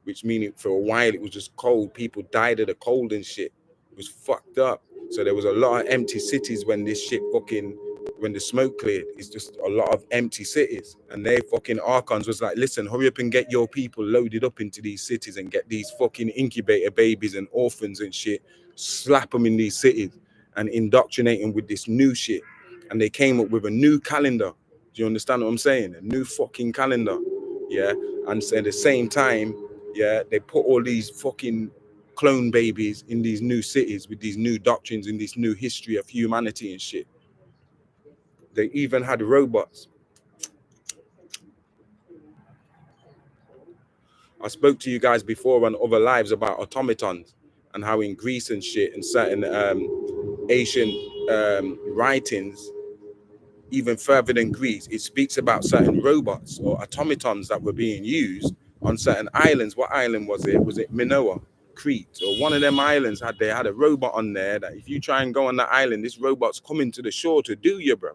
which meaning for a while it was just cold. People died of the cold and shit. It was fucked up. So there was a lot of empty cities when this shit fucking, when the smoke cleared. It's just a lot of empty cities. And they fucking archons was like, listen, hurry up and get your people loaded up into these cities and get these fucking incubator babies and orphans and shit, slap them in these cities and indoctrinate them with this new shit. And they came up with a new calendar. Do you understand what I'm saying? A new fucking calendar. Yeah. And so at the same time, yeah, they put all these fucking clone babies in these new cities with these new doctrines and this new history of humanity and shit. They even had robots. I spoke to you guys before on other lives about automatons and how in Greece and shit and certain Asian writings, even further than Greece, it speaks about certain robots or automatons that were being used on certain islands. What island was it? Was it Minoa, Crete, or one of them islands? They had a robot on there that if you try and go on that island, this robot's coming to the shore to do you, bro.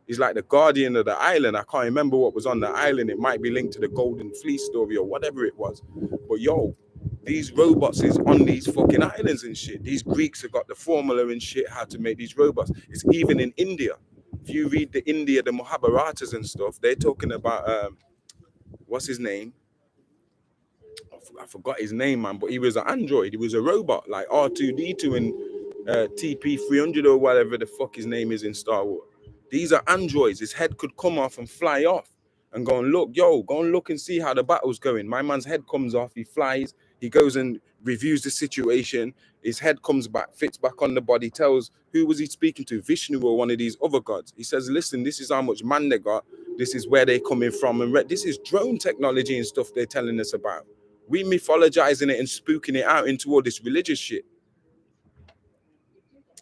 He's like the guardian of the island. I can't remember what was on the island. It might be linked to the Golden Fleece story or whatever it was. But yo, these robots is on these fucking islands and shit. These Greeks have got the formula and shit how to make these robots. It's even in India. If you read the Mahabharatas and stuff, they're talking about what's his name? I forgot his name, man. But he was an android. He was a robot like R2D2 and TP300 or whatever the fuck his name is in Star Wars. These are androids. His head could come off and fly off and go and look. Go and look and see how the battle's going. My man's head comes off. He flies. He goes and reviews the situation. His head comes back, fits back on the body, tells who was he speaking to, Vishnu or one of these other gods. He says, listen, this is how much man they got. This is where they're coming from. And this is drone technology and stuff they're telling us about. We mythologizing it and spooking it out into all this religious shit.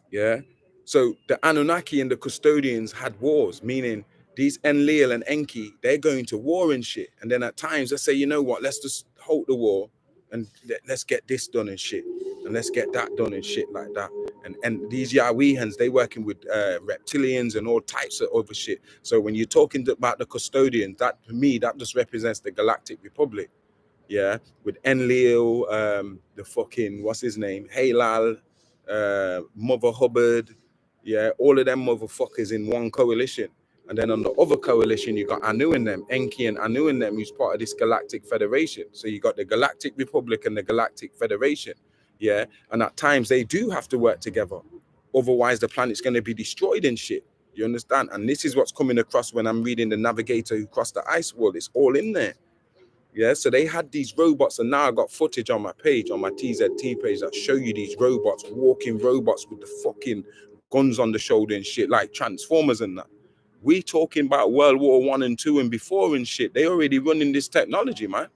Yeah. So the Anunnaki and the custodians had wars, meaning these Enlil and Enki, they're going to war and shit. And then at times they say, you know what, let's just halt the war and let's get this done and shit. And let's get that done and shit like that. And these Yahwehans, they working with reptilians and all types of other shit. So when you're talking about the custodians, that to me, that just represents the Galactic Republic. Yeah. With Enlil, the fucking, what's his name? Halal, Mother Hubbard, yeah, all of them motherfuckers in one coalition. And then on the other coalition, you got Anu and them, Enki and Anu and them, who's part of this Galactic Federation. So you got the Galactic Republic and the Galactic Federation, yeah. And at times they do have to work together, otherwise the planet's going to be destroyed and shit. You understand? And this is what's coming across when I'm reading The Navigator Who Crossed the Ice Wall. It's all in there. Yeah, so they had these robots, and now I got footage on my page, on my TZT page, that show you these robots, walking robots with the fucking guns on the shoulder and shit, like Transformers and that. We talking about World War I and II and before and shit. They already running this technology, man.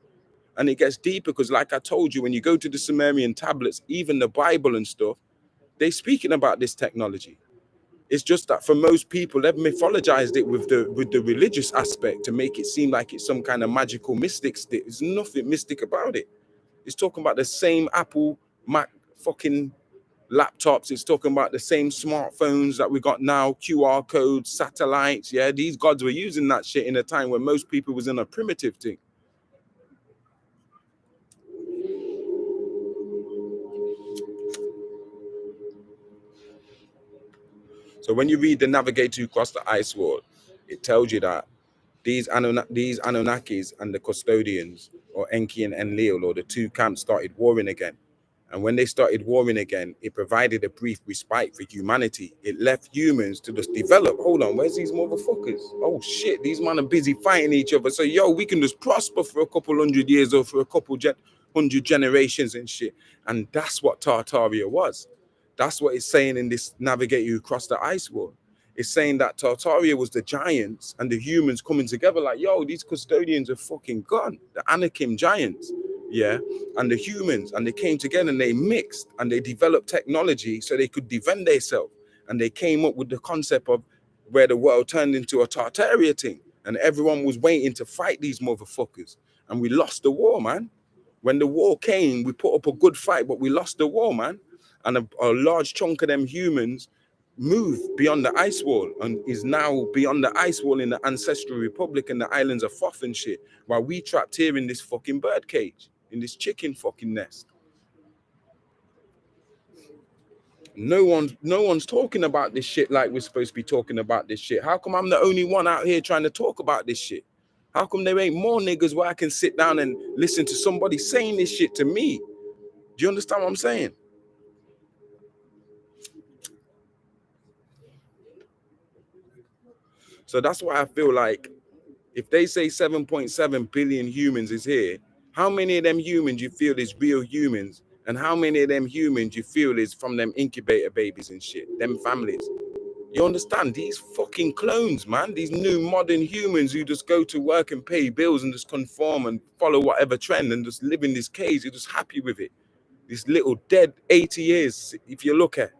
And it gets deeper because, like I told you, when you go to the Sumerian tablets, even the Bible and stuff, they speaking about this technology. It's just that for most people, they've mythologized it with the religious aspect to make it seem like it's some kind of magical mystic stick. There's nothing mystic about it. It's talking about the same Apple Mac fucking laptops. It's talking about the same smartphones that we got now, QR codes, satellites. Yeah, these gods were using that shit in a time when most people was in a primitive thing. So when you read The Navigator Who Crossed the Ice Wall, it tells you that these Anunnakis and the custodians, or Enki and Enlil, or the two camps, started warring again. And when they started warring again, it provided a brief respite for humanity. It left humans to just develop. Hold on, where's these motherfuckers? Oh shit, these men are busy fighting each other. So yo, we can just prosper for a couple hundred years or for a couple hundred generations and shit. And that's what Tartaria was. That's what it's saying in this Navigator Who Crossed the Ice Wall. It's saying that Tartaria was the giants and the humans coming together like, yo, these custodians are fucking gone. The Anakim giants, yeah, and the humans, and they came together and they mixed and they developed technology so they could defend themselves. And they came up with the concept of where the world turned into a Tartaria thing. And everyone was waiting to fight these motherfuckers. And we lost the war, man. When the war came, we put up a good fight, but we lost the war, man. And a large chunk of them humans moved beyond the ice wall and is now beyond the ice wall in the ancestral republic and the islands of Thoth and shit, while we trapped here in this fucking bird cage, in this chicken fucking nest. No one's talking about this shit like we're supposed to be talking about this shit. How come I'm the only one out here trying to talk about this shit? How come there ain't more niggas where I can sit down and listen to somebody saying this shit to me? Do you understand what I'm saying? So that's why I feel like if they say 7.7 billion humans is here, how many of them humans you feel is real humans? And how many of them humans you feel is from them incubator babies and shit, them families? You understand? These fucking clones, man. These new modern humans who just go to work and pay bills and just conform and follow whatever trend and just live in this cage. You're just happy with it. This little dead 80 years, if you look at.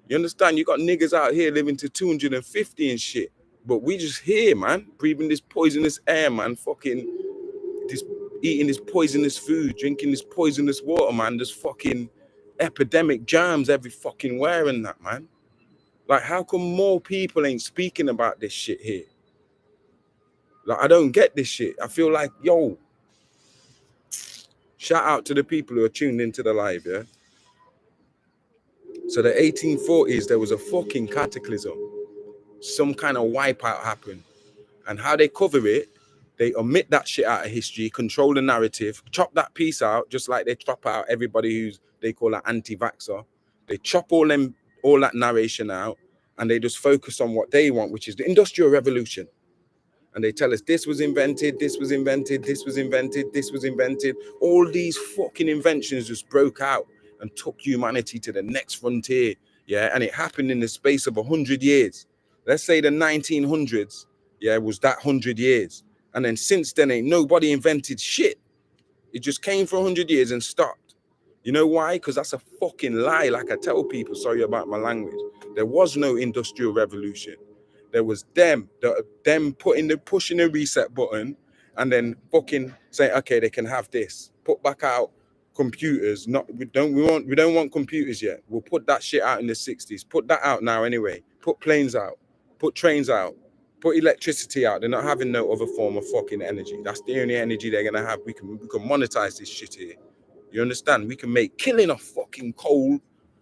You understand? You got niggas out here living to 250 and shit. But we just here, man, breathing this poisonous air, man, fucking this, eating this poisonous food, drinking this poisonous water, man. There's fucking epidemic germs every fucking where and that, man. Like, how come more people ain't speaking about this shit here? Like, I don't get this shit. I feel like, yo, shout out to the people who are tuned into the live, yeah? So the 1840s, there was a fucking cataclysm. Some kind of wipeout happened. And how they cover it, they omit that shit out of history, control the narrative, chop that piece out, just like they chop out everybody who's, they call an anti-vaxxer. They chop all that narration out, and they just focus on what they want, which is the Industrial Revolution. And they tell us this was invented, this was invented, this was invented, this was invented. All these fucking inventions just broke out and took humanity to the next frontier. Yeah, and it happened in the space of 100 years. Let's say the 1900s, yeah, was that 100 years. And then since then, ain't nobody invented shit. It just came for 100 years and stopped. You know why? Because that's a fucking lie. Like I tell people, sorry about my language. There was no industrial revolution. There was them pushing the reset button and then fucking saying, okay, they can have this. Put back out computers. We don't want computers yet. We'll put that shit out in the 60s. Put that out now anyway. Put planes out. Put trains out. Put electricity out. They're not having no other form of fucking energy. That's the only energy they're gonna have. We can monetize this shit here. You understand? We can make killing off fucking coal,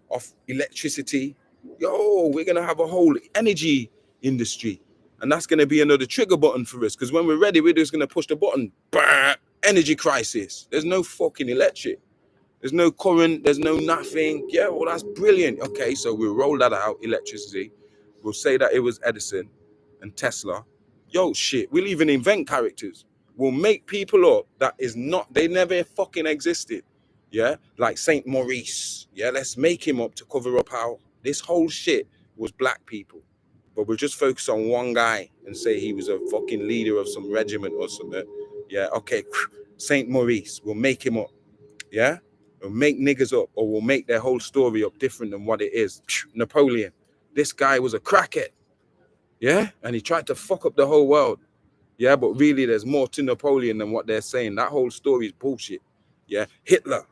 off electricity. Yo, we're gonna have a whole energy industry, and that's gonna be another trigger button for us. Because when we're ready, we're just gonna push the button. Bah! Energy crisis. There's no fucking electric. There's no current. There's no nothing. Yeah, well, that's brilliant. Okay, so we'll roll that out. Electricity. We'll say that it was Edison and Tesla. Yo, shit. We'll even invent characters. We'll make people up that is not. They never fucking existed. Yeah, like Saint Maurice. Yeah, let's make him up to cover up how this whole shit was black people. But we'll just focus on one guy and say he was a fucking leader of some regiment or something. Yeah, okay, Saint Maurice. We'll make him up. Yeah, we'll make niggas up, or we'll make their whole story up different than what it is. Napoleon. This guy was a crackhead. Yeah, and he tried to fuck up the whole world. Yeah, but really there's more to Napoleon than what they're saying. That whole story is bullshit. Yeah, Hitler.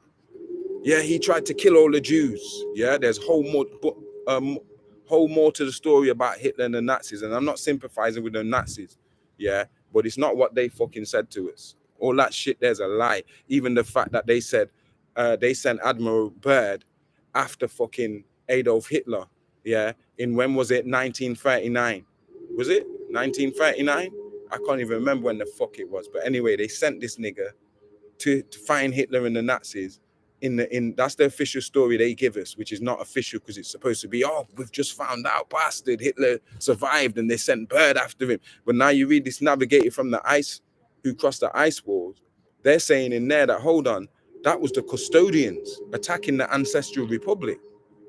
Yeah, he tried to kill all the Jews. Yeah, there's whole more to the story about Hitler and the Nazis. And I'm not sympathizing with the Nazis. Yeah, but it's not what they fucking said to us. All that shit, there's a lie. Even the fact that they said they sent Admiral Byrd after fucking Adolf Hitler. Yeah, in when was it? 1939. Was it 1939? I can't even remember when the fuck it was. But anyway, they sent this nigga to find Hitler and the Nazis. That's the official story they give us, which is not official because it's supposed to be, oh, we've just found out, bastard, Hitler survived and they sent Byrd after him. But now you read this navigator from the ice, who crossed the ice walls, they're saying in there that, hold on, that was the custodians attacking the Ancestral Republic.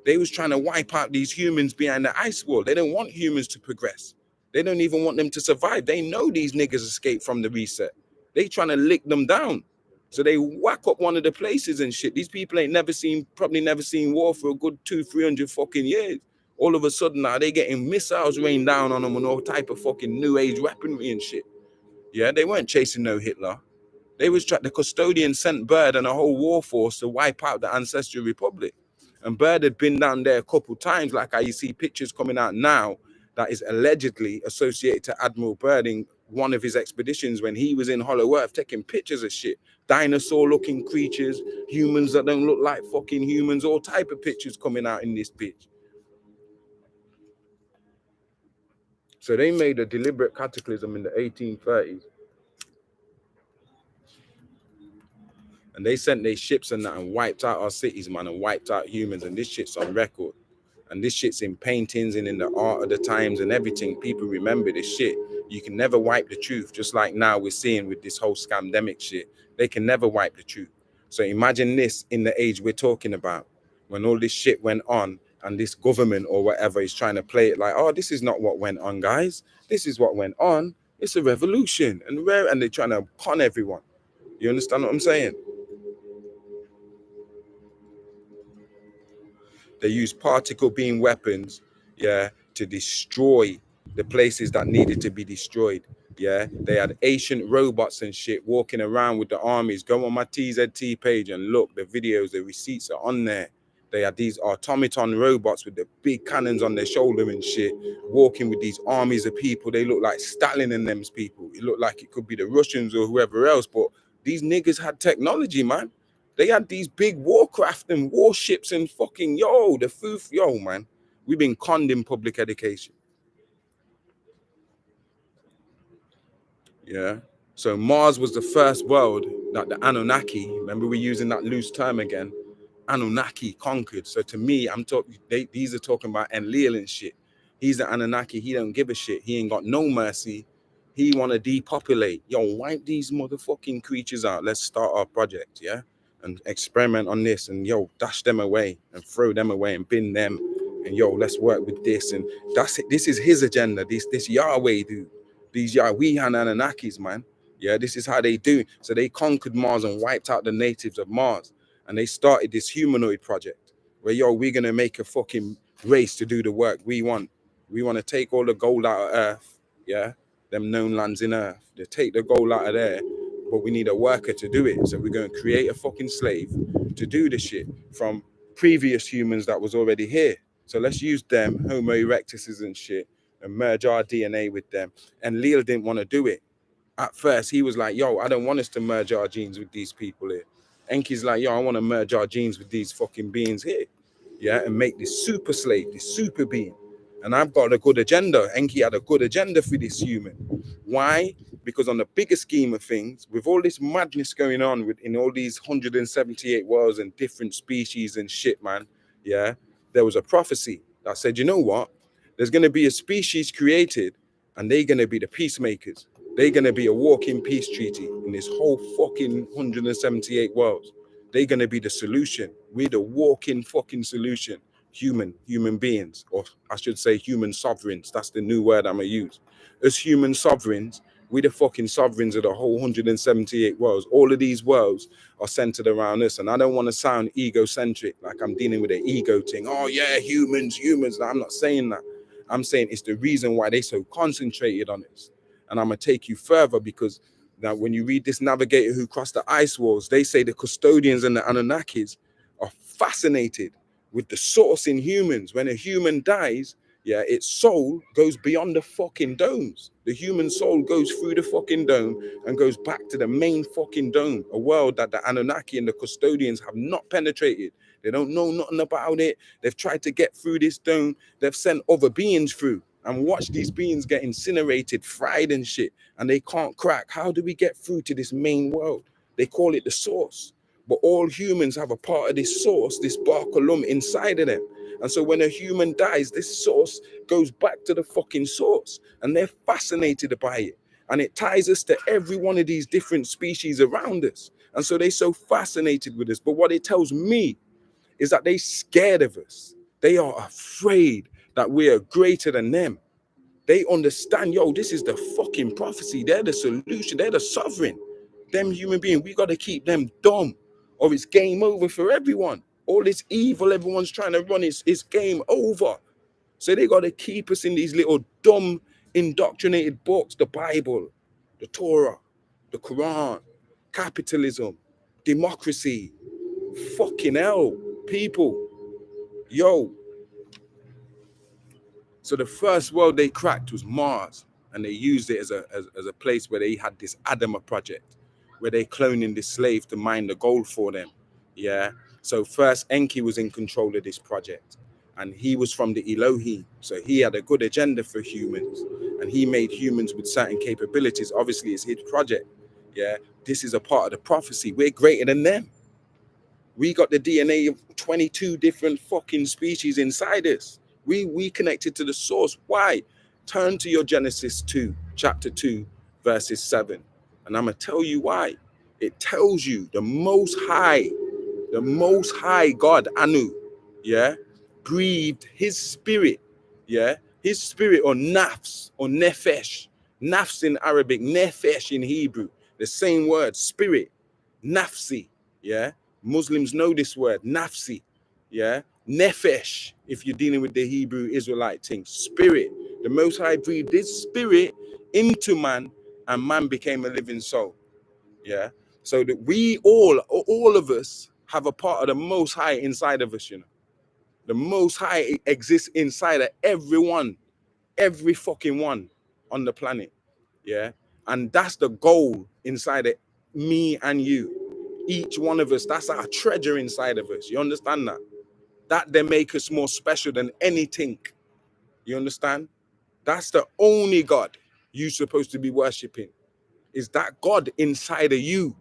They was trying to wipe out these humans behind the ice wall. They don't want humans to progress. They don't even want them to survive. They know these niggas escaped from the reset. They trying to lick them down. So they whack up one of the places and shit. These people ain't probably never seen war for a good 200-300 fucking years. All of a sudden now they getting missiles rained down on them and all type of fucking new age weaponry and shit. Yeah, they weren't chasing no Hitler. They was the custodian sent Byrd and a whole war force to wipe out the Ancestral Republic. And Bird had been down there a couple times, like how you see pictures coming out now that is allegedly associated to Admiral Byrd in one of his expeditions when he was in Hollow Earth taking pictures of shit. Dinosaur-looking creatures, humans that don't look like fucking humans, all type of pictures coming out in this bitch. So they made a deliberate cataclysm in the 1830s. And they sent their ships and that and wiped out our cities, man, and wiped out humans. And this shit's on record. And this shit's in paintings and in the art of the times and everything. People remember this shit. You can never wipe the truth. Just like now we're seeing with this whole scamdemic shit. They can never wipe the truth. So imagine this in the age we're talking about, when all this shit went on and this government or whatever is trying to play it like, oh, this is not what went on, guys. This is what went on. It's a revolution. And they're trying to con everyone. You understand what I'm saying? They used particle beam weapons, yeah, to destroy the places that needed to be destroyed. Yeah, they had ancient robots and shit walking around with the armies. Go on my TZT page and look, the videos, the receipts are on there. They had these automaton robots with the big cannons on their shoulder and shit, walking with these armies of people. They look like Stalin and them's people. It looked like it could be the Russians or whoever else, but these niggas had technology, man. They had these big warcraft and warships and fucking, the food, man. We've been conned in public education. Yeah. So Mars was the first world that the Anunnaki, remember we're using that loose term again, Anunnaki conquered. So to me, these are talking about Enlil and shit. He's the Anunnaki. He don't give a shit. He ain't got no mercy. He want to depopulate. Wipe these motherfucking creatures out. Let's start our project, yeah? And experiment on this and dash them away and throw them away and bin them. And let's work with this. And that's it. This is his agenda. This Yahweh dude. These Yahwehan Anunnakis, man. Yeah, this is how they do. So they conquered Mars and wiped out the natives of Mars. And they started this humanoid project where, we're going to make a fucking race to do the work we want. We want to take all the gold out of Earth, yeah? Them known lands in Earth. They take the gold out of there, but we need a worker to do it. So we're going to create a fucking slave to do the shit from previous humans that was already here. So let's use them, Homo erectuses and shit, and merge our DNA with them. And Leo didn't want to do it. At first, he was like, I don't want us to merge our genes with these people here. Enki's like, I want to merge our genes with these fucking beings here. Yeah, and make this super slave, this super being. And I've got a good agenda. Enki had a good agenda for this human. Why? Because on the bigger scheme of things, with all this madness going on in all these 178 worlds and different species and shit, man, yeah, there was a prophecy that said, you know what? There's going to be a species created and they're going to be the peacemakers. They're going to be a walking peace treaty in this whole fucking 178 worlds. They're going to be the solution. We're the walking fucking solution. Human beings, or I should say human sovereigns. That's the new word I'm going to use. As human sovereigns, we're the fucking sovereigns of the whole 178 worlds. All of these worlds are centered around us. And I don't want to sound egocentric, like I'm dealing with an ego thing. Oh yeah, humans. No, I'm not saying that. I'm saying it's the reason why they so concentrated on us. And I'm going to take you further because now when you read this Navigator Who Crossed the Ice Walls, they say the custodians and the Anunnakis are fascinated with the source in humans. When a human dies, yeah, its soul goes beyond the fucking domes. The human soul goes through the fucking dome and goes back to the main fucking dome, a world that the Anunnaki and the custodians have not penetrated. They don't know nothing about it. They've tried to get through this dome. They've sent other beings through and watch these beings get incinerated, fried and shit, and they can't crack. How do we get through to this main world? They call it the source. But all humans have a part of this source, this Barkalum inside of them. And so when a human dies, this source goes back to the fucking source. And they're fascinated by it. And it ties us to every one of these different species around us. And so they're so fascinated with us. But what it tells me is that they're scared of us. They are afraid that we are greater than them. They understand, this is the fucking prophecy. They're the solution. They're the sovereign. Them human beings, we got to keep them dumb or it's game over for everyone. All this evil everyone's trying to run is game over. So they got to keep us in these little dumb, indoctrinated books, the Bible, the Torah, the Quran, capitalism, democracy. Fucking hell, people. Yo, so the first world they cracked was Mars, and they used it as a place where they had this Adama project, where they cloning this slave to mine the gold for them. Yeah. So first Enki was in control of this project, and he was from the Elohim, so he had a good agenda for humans, and he made humans with certain capabilities. Obviously, it's his project. Yeah. This is a part of the prophecy. We're greater than them. We got the DNA of 22 different fucking species inside us. We connected to the source. Why? Turn to your Genesis 2, chapter 2, verses 7. And I'm going to tell you why. It tells you the most high God, Anu, yeah, breathed his spirit, yeah, his spirit, or nafs, or nefesh. Nafs in Arabic, nefesh in Hebrew, the same word, spirit, nafsi, yeah. Muslims know this word, nafsi, yeah. Nefesh, if you're dealing with the Hebrew Israelite thing, spirit. The Most High breathed his spirit into man, and man became a living soul, yeah. So that we all of us have a part of the Most High inside of us, you know. The Most High exists inside of everyone, every fucking one on the planet, yeah. And that's the goal inside of me and you. Each one of us, that's our treasure inside of us. You understand that? That they make us more special than anything. You understand? That's the only God you're supposed to be worshiping. Is that God inside of you?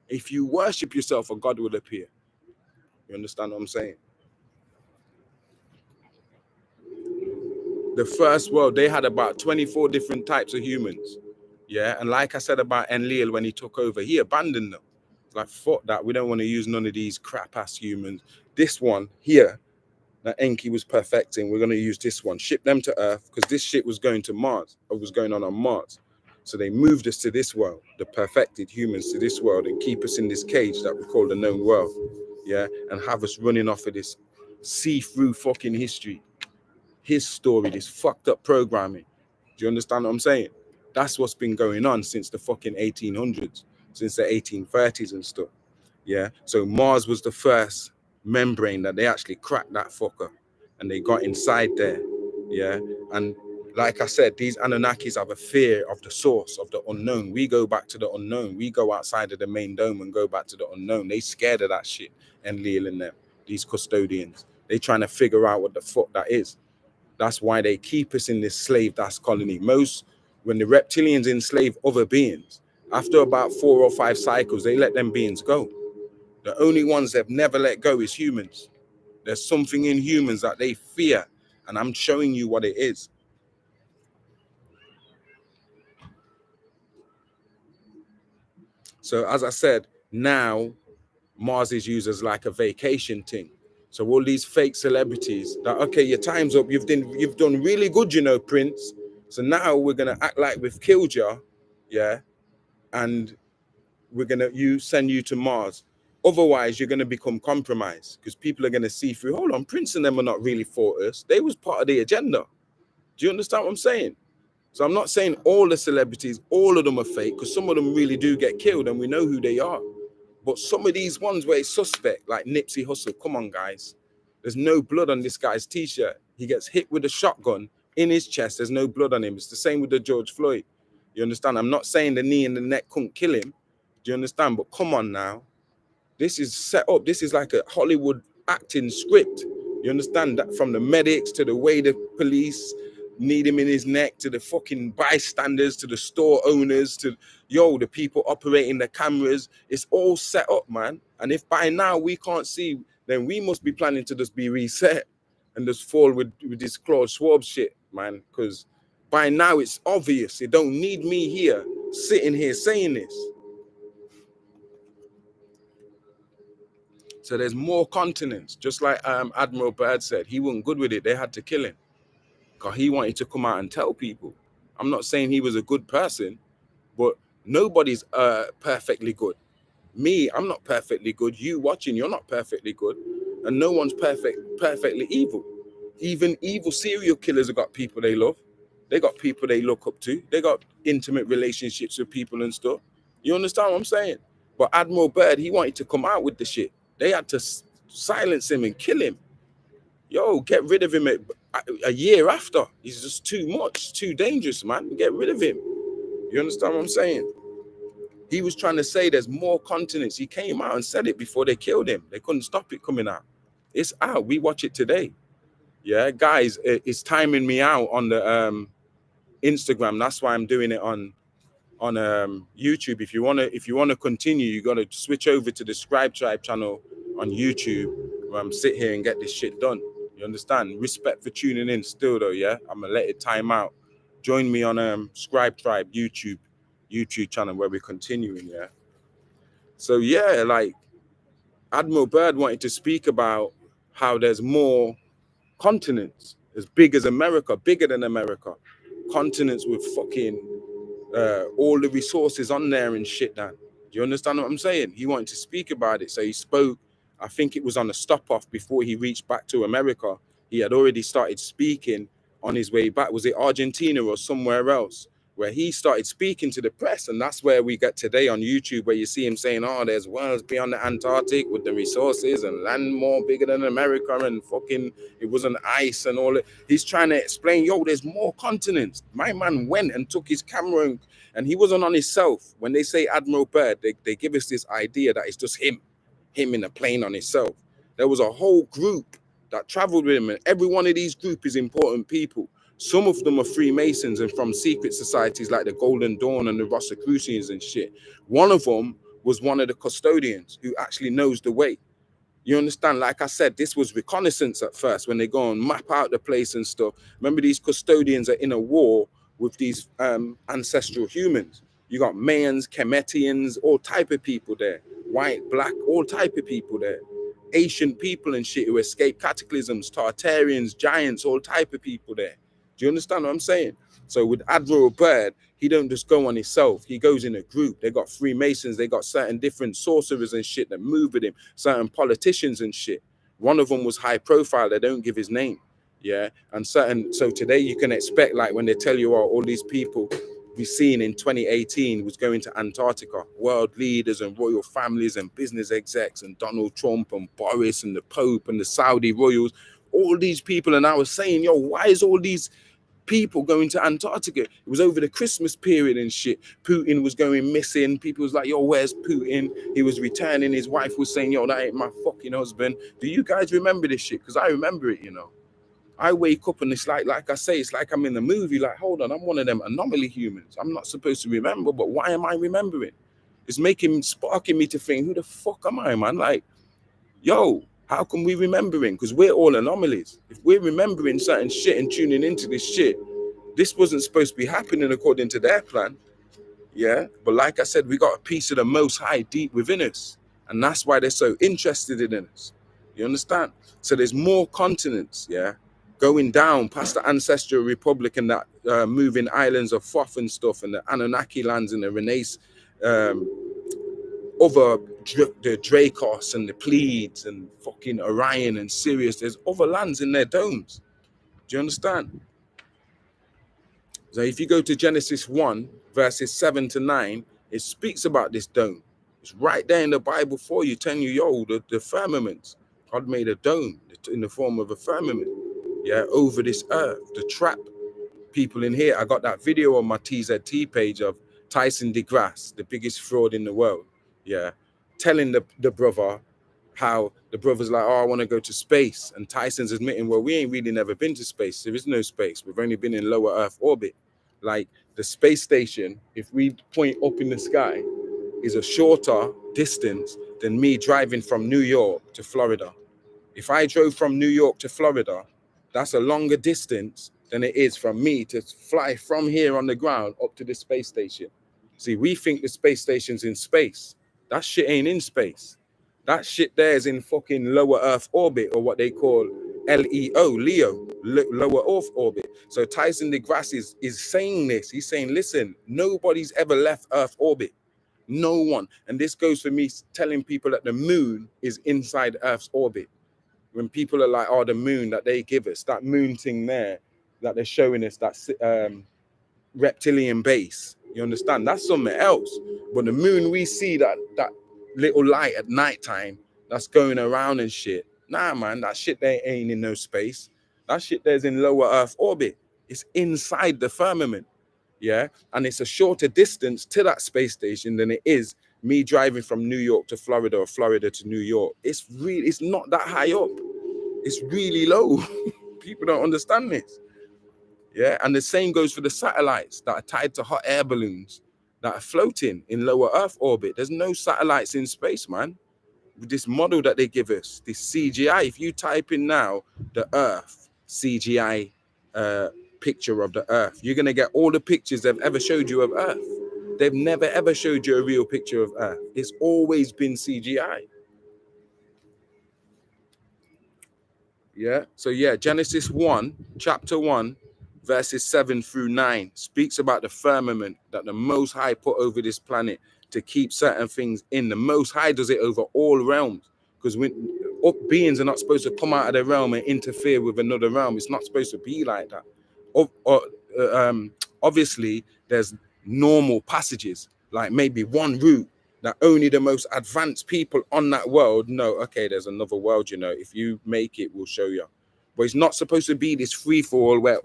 If you worship yourself, a God will appear. You understand what I'm saying? The first world, they had about 24 different types of humans. Yeah. And like I said about Enlil, when he took over, he abandoned them. Like, fuck that. We don't want to use none of these crap ass humans. This one here that Enki was perfecting, we're going to use this one. Ship them to Earth, because this shit was going to Mars, or was going on Mars. So they moved us to this world, the perfected humans to this world, and keep us in this cage that we call the known world. Yeah. And have us running off of this see-through fucking history, his story, this fucked up programming. Do you understand what I'm saying? That's what's been going on since the fucking 1800s, since the 1830s and stuff. Yeah. So Mars was the first membrane that they actually cracked that fucker, and they got inside there. Yeah. And like I said, these Anunnakis have a fear of the source, of the unknown. We go back to the unknown. We go outside of the main dome and go back to the unknown. They scared of that shit. Enlil and them, these custodians, they trying to figure out what the fuck that is. That's why they keep us in this slave das colony. When the reptilians enslave other beings, after about 4 or 5 cycles, they let them beings go. The only ones they've never let go is humans. There's something in humans that they fear, and I'm showing you what it is. So as I said, now Mars is used as like a vacation thing. So all these fake celebrities that, okay, your time's up. You've done really good, you know, Prince. So now we're gonna act like we've killed you, yeah, and we're gonna send you to Mars. Otherwise, you're gonna become compromised, because people are gonna see through. Hold on, Prince and them are not really for us. They was part of the agenda. Do you understand what I'm saying? So I'm not saying all the celebrities, all of them are fake, because some of them really do get killed, and we know who they are. But some of these ones where it's suspect, like Nipsey Hussle, come on, guys. There's no blood on this guy's t-shirt. He gets hit with a shotgun in his chest. There's no blood on him. It's the same with the George Floyd. You understand? I'm not saying the knee and the neck couldn't kill him. Do you understand? But come on now. This is set up. This is like a Hollywood acting script. You understand? That from the medics to the way the police need him in his neck, to the fucking bystanders, to the store owners, to the people operating the cameras. It's all set up, man. And if by now we can't see, then we must be planning to just be reset and just fall with this Claude Schwab shit, man. Because by now it's obvious. It don't need me here, sitting here saying this. So there's more continents. Just like Admiral Byrd said, he wasn't good with it. They had to kill him because he wanted to come out and tell people. I'm not saying he was a good person, but nobody's perfectly good. Me, I'm not perfectly good. You watching, you're not perfectly good. And no one's perfectly evil. Even evil serial killers have got people they love. They got people they look up to. They got intimate relationships with people and stuff. You understand what I'm saying? But Admiral Byrd, he wanted to come out with the shit. They had to silence him and kill him. Yo, get rid of him a year after. He's just too much, too dangerous, man. Get rid of him. You understand what I'm saying? He was trying to say there's more continents. He came out and said it before they killed him. They couldn't stop it coming out. It's out. We watch it today. Yeah, guys, it's timing me out on the Instagram. That's why I'm doing it on YouTube. If you wanna continue, you gotta switch over to the Scribe Tribe channel on YouTube, where I'm sit here and get this shit done. You understand? Respect for tuning in still though, yeah? I'm gonna let it time out. Join me on Scribe Tribe YouTube channel where we're continuing, yeah. So yeah, like Admiral Byrd wanted to speak about how there's more continents as big as America, bigger than America, continents with fucking all the resources on there and shit. That, do you understand what I'm saying? He wanted to speak about it, so he spoke. I think it was on a stop off before he reached back to America. He had already started speaking on his way back. Was it Argentina or somewhere else? Where he started speaking to the press, and that's where we get today on YouTube, where you see him saying, "Oh, there's worlds beyond the Antarctic with the resources and land more bigger than America and fucking it wasn't ice and all that." He's trying to explain, yo, there's more continents. My man went and took his camera and he wasn't on himself. When they say Admiral Byrd, they give us this idea that it's just him in a plane on himself. There was a whole group that traveled with him, and every one of these groups is important people. Some of them are Freemasons and from secret societies like the Golden Dawn and the Rosicrucians and shit. One of them was one of the custodians who actually knows the way. You understand? Like I said, this was reconnaissance at first when they go and map out the place and stuff. Remember, these custodians are in a war with these ancestral humans. You got Mayans, Kemetians, all type of people there. White, black, all type of people there. Asian people and shit who escape cataclysms, Tartarians, giants, all type of people there. Do you understand what I'm saying? So with Admiral Byrd, he don't just go on himself. He goes in a group. They got Freemasons. They got certain different sorcerers and shit that move with him. Certain politicians and shit. One of them was high profile. They don't give his name. Yeah. And certain. So today you can expect, like when they tell you, oh, all these people we seen in 2018 was going to Antarctica. World leaders and royal families and business execs and Donald Trump and Boris and the Pope and the Saudi royals. All these people. And I was saying, yo, why is all these people going to Antarctica? It was over the Christmas period and shit. Putin was going missing. People was like, yo, where's Putin? He was returning. His wife was saying, yo, that ain't my fucking husband. Do you guys remember this shit? Because I remember it, you know. I wake up and it's like I say, it's like I'm in the movie. Like, hold on, I'm one of them anomaly humans. I'm not supposed to remember, but why am I remembering? It's sparking me to think, who the fuck am I, man? Like, yo, how come we remembering? Because we're all anomalies. If we're remembering certain shit and tuning into this shit, this wasn't supposed to be happening according to their plan. Yeah. But like I said, we got a piece of the Most High deep within us. And that's why they're so interested in us. You understand? So there's more continents, yeah, going down past the Ancestral Republic and that moving islands of Thoth and stuff and the Anunnaki lands and the Renaissance, other the Dracos and the Pleiades and fucking Orion and Sirius. There's other lands in their domes. Do you understand? So if you go to Genesis 1, verses 7 to 9, it speaks about this dome. It's right there in the Bible for you, telling you, yo, the firmaments. God made a dome in the form of a firmament, yeah, over this earth to trap people in here. I got that video on my TZT page of Tyson DeGrasse, the biggest fraud in the world, yeah, telling the brother how the brother's like, oh, I want to go to space. And Tyson's admitting, well, we ain't really never been to space. There is no space. We've only been in lower Earth orbit. Like the space station, if we point up in the sky, is a shorter distance than me driving from New York to Florida. If I drove from New York to Florida, that's a longer distance than it is from me to fly from here on the ground up to the space station. See, we think the space station's in space. That shit ain't in space. That shit there is in fucking lower Earth orbit, or what they call LEO, lower Earth orbit. So Tyson DeGrasse is saying this. He's saying, listen, nobody's ever left Earth orbit. No one. And this goes for me telling people that the moon is inside Earth's orbit. When people are like, oh, the moon that they give us, that moon thing there that they're showing us, that reptilian base, you understand? That's something else. But the moon we see, that little light at nighttime that's going around and shit, Nah, man, that shit there ain't in no space. That shit there's in lower Earth orbit. It's inside the firmament. Yeah. And it's a shorter distance to that space station than it is me driving from New York to Florida or Florida to New York. It's not that high up. It's really low. People don't understand this. Yeah. And the same goes for the satellites that are tied to hot air balloons that are floating in lower Earth orbit. There's no satellites in space, man. This model that they give us, this CGI, if you type in now the Earth CGI picture of the Earth, you're going to get all the pictures they've ever showed you of Earth. They've never ever showed you a real picture of Earth. It's always been CGI. Yeah. So yeah, Genesis 1, chapter 1, verses 7 through 9 speaks about the firmament that the Most High put over this planet to keep certain things in. The Most High does it over all realms, because when beings are not supposed to come out of their realm and interfere with another realm. It's not supposed to be like that. Obviously, there's normal passages, like maybe one route that only the most advanced people on that world know. Okay, there's another world, you know. If you make it, we'll show you. But it's not supposed to be this free for all where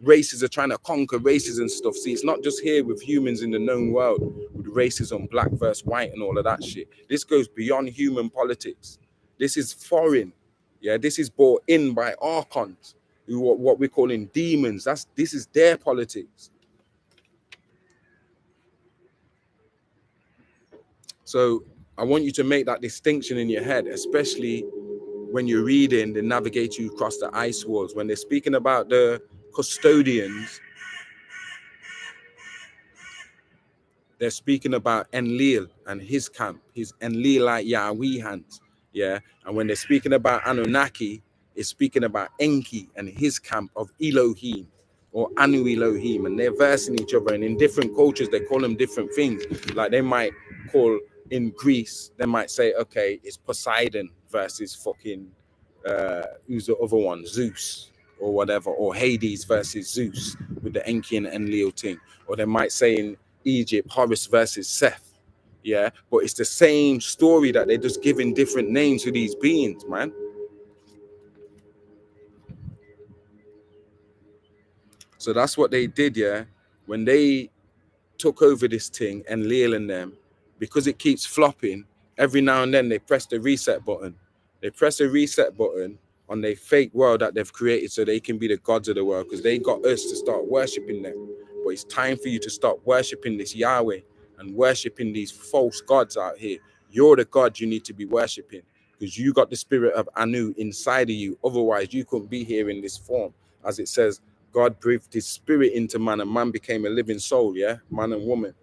races are trying to conquer races and stuff. See, it's not just here with humans in the known world with racism, black versus white and all of that shit. This goes beyond human politics. This is foreign. Yeah, this is brought in by archons, who what we're calling demons. This is their politics. So I want you to make that distinction in your head, especially when you're reading the Navigate You Across the Ice Walls. When they're speaking about the custodians, they're speaking about Enlil and his camp, his Enlilite Yahweh hands. Yeah. And when they're speaking about Anunnaki, it's speaking about Enki and his camp of Elohim or Anu Elohim. And they're versing each other. And in different cultures, they call them different things. Like they might call in Greece, they might say, okay, it's Poseidon versus fucking, who's the other one? Zeus or whatever. Or Hades versus Zeus with the Enki and Enlil thing. Or they might say in Egypt, Horus versus Seth. Yeah, but it's the same story that they're just giving different names to these beings, man. So that's what they did, yeah. When they took over this thing, and Enlil and them, because it keeps flopping, every now and then they press the reset button. They press a reset button on their fake world that they've created so they can be the gods of the world, because they got us to start worshiping them. But it's time for you to stop worshiping this Yahweh and worshiping these false gods out here. You're the God you need to be worshiping, because you got the spirit of Anu inside of you. Otherwise, you couldn't be here in this form. As it says, God breathed his spirit into man and man became a living soul, yeah? Man and woman.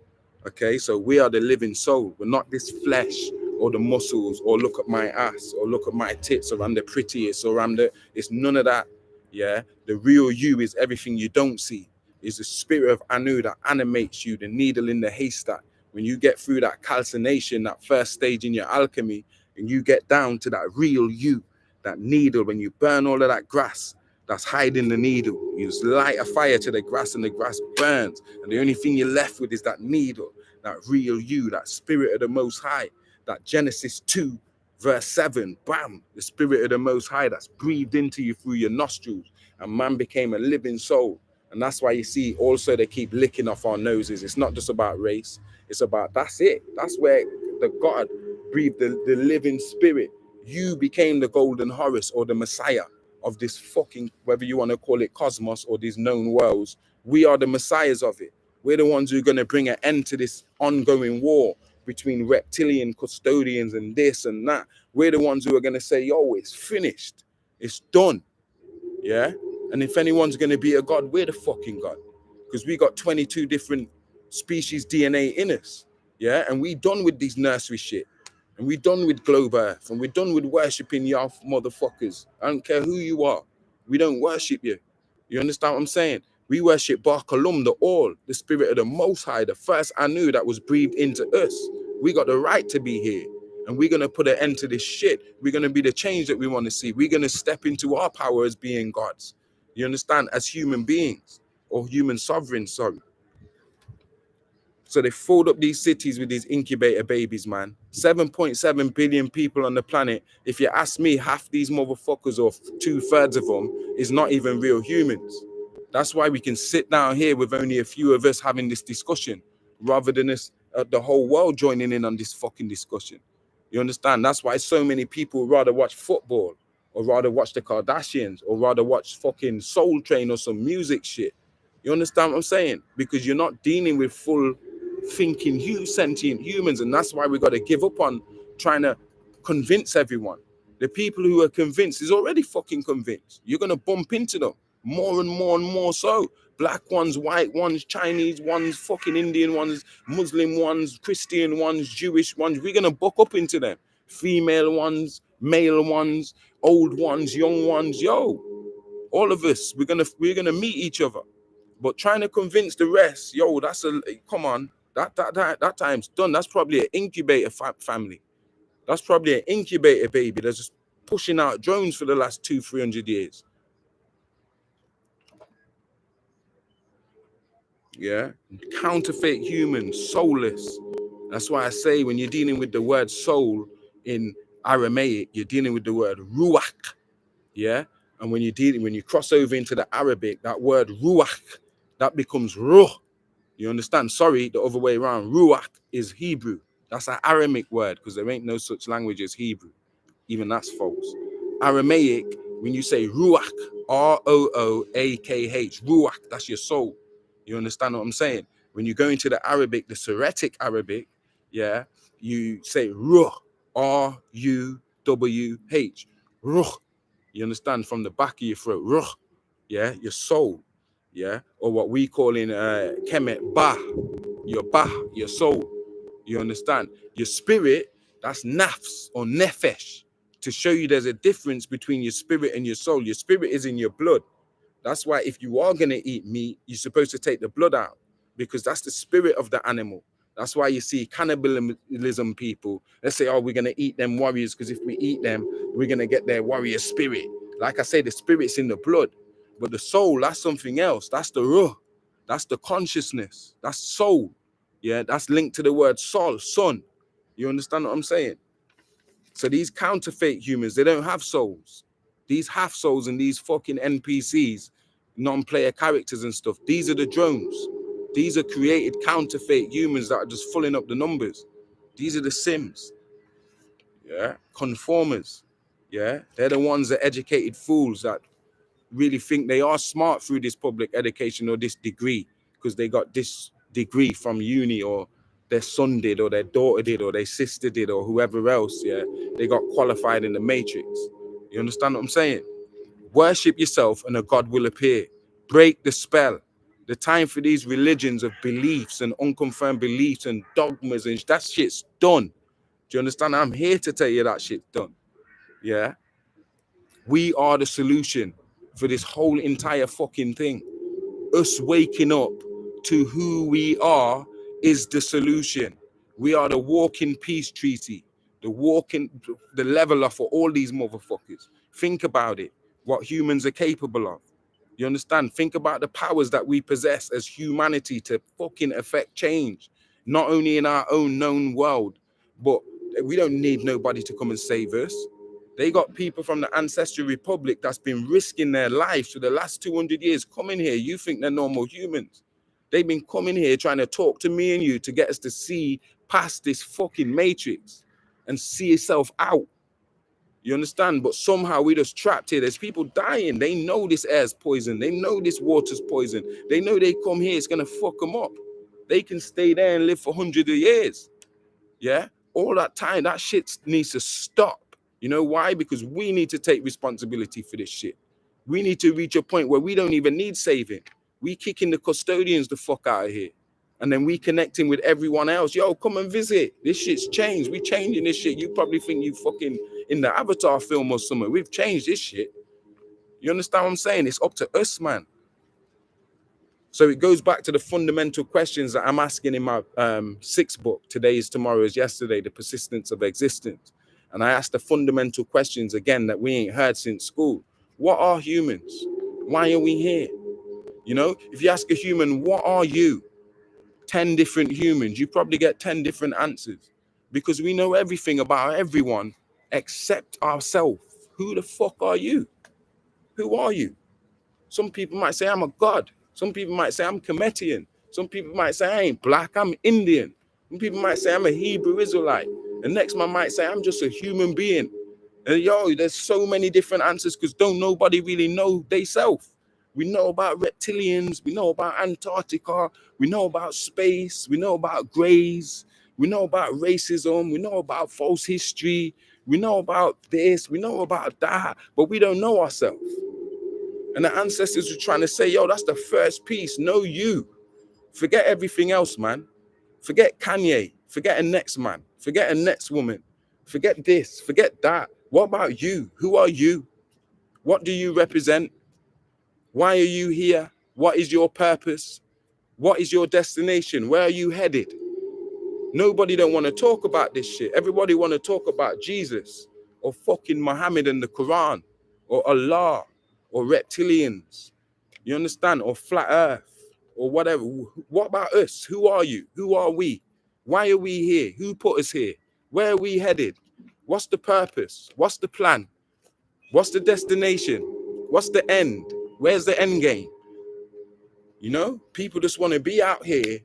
Okay, so we are the living soul. We're not this flesh or the muscles or look at my ass or look at my tits or I'm the prettiest or it's none of that, yeah? The real you is everything you don't see. It's the spirit of Anu that animates you, the needle in the haystack. When you get through that calcination, that first stage in your alchemy, and you get down to that real you, that needle, when you burn all of that grass that's hiding the needle, you just light a fire to the grass and the grass burns. And the only thing you're left with is that needle, that real you, that spirit of the Most High, that Genesis 2, verse 7, bam, the spirit of the Most High that's breathed into you through your nostrils. And man became a living soul. And that's why you see also they keep licking off our noses. It's not just about race. It's about, that's it. That's where the God breathed the living spirit. You became the golden Horus or the Messiah of this fucking, whether you want to call it cosmos or these known worlds. We are the messiahs of it. We're the ones who are going to bring an end to this ongoing war between reptilian custodians and this and that. We're the ones who are going to say, yo, it's finished. It's done. Yeah? And if anyone's going to be a god, we're the fucking god. Because we got 22 different species DNA in us. Yeah? And we done with these nursery shit. And we're done with globe earth. And we're done with worshipping y'all motherfuckers. I don't care who you are. We don't worship you. You understand what I'm saying? We worship Bar Kalum, the all, the spirit of the Most High, the first Anu that was breathed into us. We got the right to be here. And we're going to put an end to this shit. We're going to be the change that we want to see. We're going to step into our power as being gods. You understand? As human beings or human sovereigns, sorry. So they filled up these cities with these incubator babies, man. 7.7 billion people on the planet. If you ask me, half these motherfuckers, or 2/3 of them, is not even real humans. That's why we can sit down here with only a few of us having this discussion, rather than us, the whole world joining in on this fucking discussion. You understand? That's why so many people rather watch football, or rather watch the Kardashians, or rather watch fucking Soul Train or some music shit. You understand what I'm saying? Because you're not dealing with full thinking, sentient humans, and that's why we got to give up on trying to convince everyone. The people who are convinced is already fucking convinced. You're gonna bump into them more and more and more. So black ones, white ones, Chinese ones, fucking Indian ones, Muslim ones, Christian ones, Jewish ones. We're gonna buck up into them. Female ones, male ones, old ones, young ones. Yo, all of us, we're gonna meet each other. But trying to convince the rest, yo, that's a come on. That time's done. That's probably an incubator family. That's probably an incubator baby that's just pushing out drones for the last 200-300 years. Yeah, counterfeit humans, soulless. That's why I say when you're dealing with the word soul in Aramaic, you're dealing with the word ruach. Yeah, and when you cross over into the Arabic, that word ruach, that becomes ruh. You understand? Sorry, the other way around. Ruach is Hebrew. That's an Aramaic word, because there ain't no such language as Hebrew. Even that's false. Aramaic, when you say ruach, Rookh, ruach, that's your soul. You understand what I'm saying? When you go into the Arabic, the Syriac Arabic, yeah, you say ruh, Ruwh, ruh. You understand? From the back of your throat, ruh, yeah, your soul, yeah, or what we call in Kemet, bah, your soul. You understand? Your spirit, that's nafs or nefesh, to show you there's a difference between your spirit and your soul. Your spirit is in your blood. That's why if you are going to eat meat, you're supposed to take the blood out, because that's the spirit of the animal. That's why you see cannibalism people. Let's say, oh, we're going to eat them warriors, because if we eat them, we're going to get their warrior spirit. Like I say, the spirit's in the blood. But the soul, that's something else. That's the ruh. That's the consciousness. That's soul. Yeah, that's linked to the word soul, son. You understand what I'm saying? So these counterfeit humans, they don't have souls. These half souls and these fucking NPCs, non-player characters and stuff, these are the drones. These are created counterfeit humans that are just filling up the numbers. These are the Sims. Yeah, conformers. Yeah, they're the ones that educated fools that really think they are smart through this public education or this degree, because they got this degree from uni, or their son did, or their daughter did, or their sister did, or whoever else. Yeah, they got qualified in the matrix. You understand what I'm saying? Worship yourself and a God will appear. Break the spell. The time for these religions of beliefs and unconfirmed beliefs and dogmas and that shit's done. Do you understand? I'm here to tell you that shit's done. Yeah, we are the solution for this whole entire fucking thing. Us waking up to who we are is the solution. We are the walking peace treaty, the leveler for all these motherfuckers. Think about it, what humans are capable of. You understand? Think about the powers that we possess as humanity to fucking affect change, not only in our own known world, but we don't need nobody to come and save us. They got people from the Ancestral Republic that's been risking their lives for the last 200 years coming here. You think they're normal humans. They've been coming here trying to talk to me and you to get us to see past this fucking matrix and see yourself out. You understand? But somehow we just trapped here. There's people dying. They know this air's poison. They know this water's poison. They know they come here, it's going to fuck them up. They can stay there and live for hundreds of years. Yeah? All that time, that shit needs to stop. You know why? Because we need to take responsibility for this shit. We need to reach a point where we don't even need saving. We kicking the custodians the fuck out of here. And then we connecting with everyone else. Yo, come and visit. This shit's changed. We changing this shit. You probably think you fucking in the Avatar film or something. We've changed this shit. You understand what I'm saying? It's up to us, man. So it goes back to the fundamental questions that I'm asking in my sixth book, Today is Tomorrow is Yesterday, The Persistence of Existence. And I ask the fundamental questions again that we ain't heard since school. What are humans? Why are we here? You know, if you ask a human, what are you? 10 different humans, you probably get 10 different answers, because we know everything about everyone except ourselves. Who the fuck are you? Who are you? Some people might say I'm a god. Some people might say I'm Cometian. Some people might say I ain't black, I'm Indian. Some people might say I'm a Hebrew Israelite. The next man might say I'm just a human being. And yo, there's so many different answers, because don't nobody really know they self. We know about reptilians, we know about Antarctica, we know about space, we know about grays, we know about racism, we know about false history, we know about this, we know about that, but we don't know ourselves. And the ancestors were trying to say, yo, that's the first piece. Know you. Forget everything else, man. Forget Kanye. Forget a next man. Forget a next woman. Forget this. Forget that. What about you? Who are you? What do you represent? Why are you here? What is your purpose? What is your destination? Where are you headed? Nobody don't want to talk about this shit. Everybody want to talk about Jesus or fucking Muhammad and the Quran or Allah or reptilians. You understand? Or flat earth or whatever. What about us? Who are you? Who are we? Why are we here? Who put us here? Where are we headed? What's the purpose? What's the plan? What's the destination? What's the end? Where's the end game? You know, people just want to be out here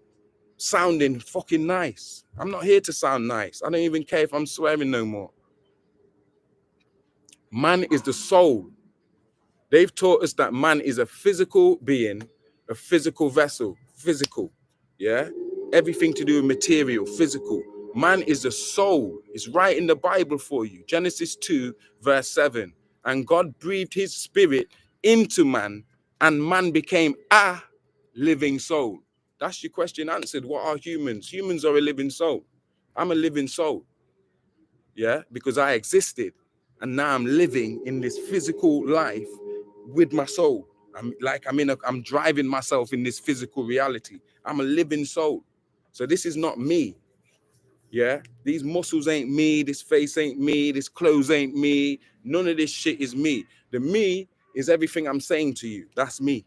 sounding fucking nice. I'm not here to sound nice. I don't even care if I'm swearing no more. Man is the soul. They've taught us that man is a physical being, a physical vessel, physical, yeah? Everything to do with material, physical. Man is the soul. It's right in the Bible for you. Genesis 2, verse 7. And God breathed his spirit into man, and man became a living soul. That's your question answered. What are humans? Humans are a living soul. I'm a living soul, yeah? Because I existed, and now I'm living in this physical life with my soul. I'm driving myself in this physical reality. I'm a living soul. So this is not me. Yeah, these muscles ain't me, this face ain't me, this clothes ain't me, none of this shit is me. The me is everything I'm saying to you. That's me.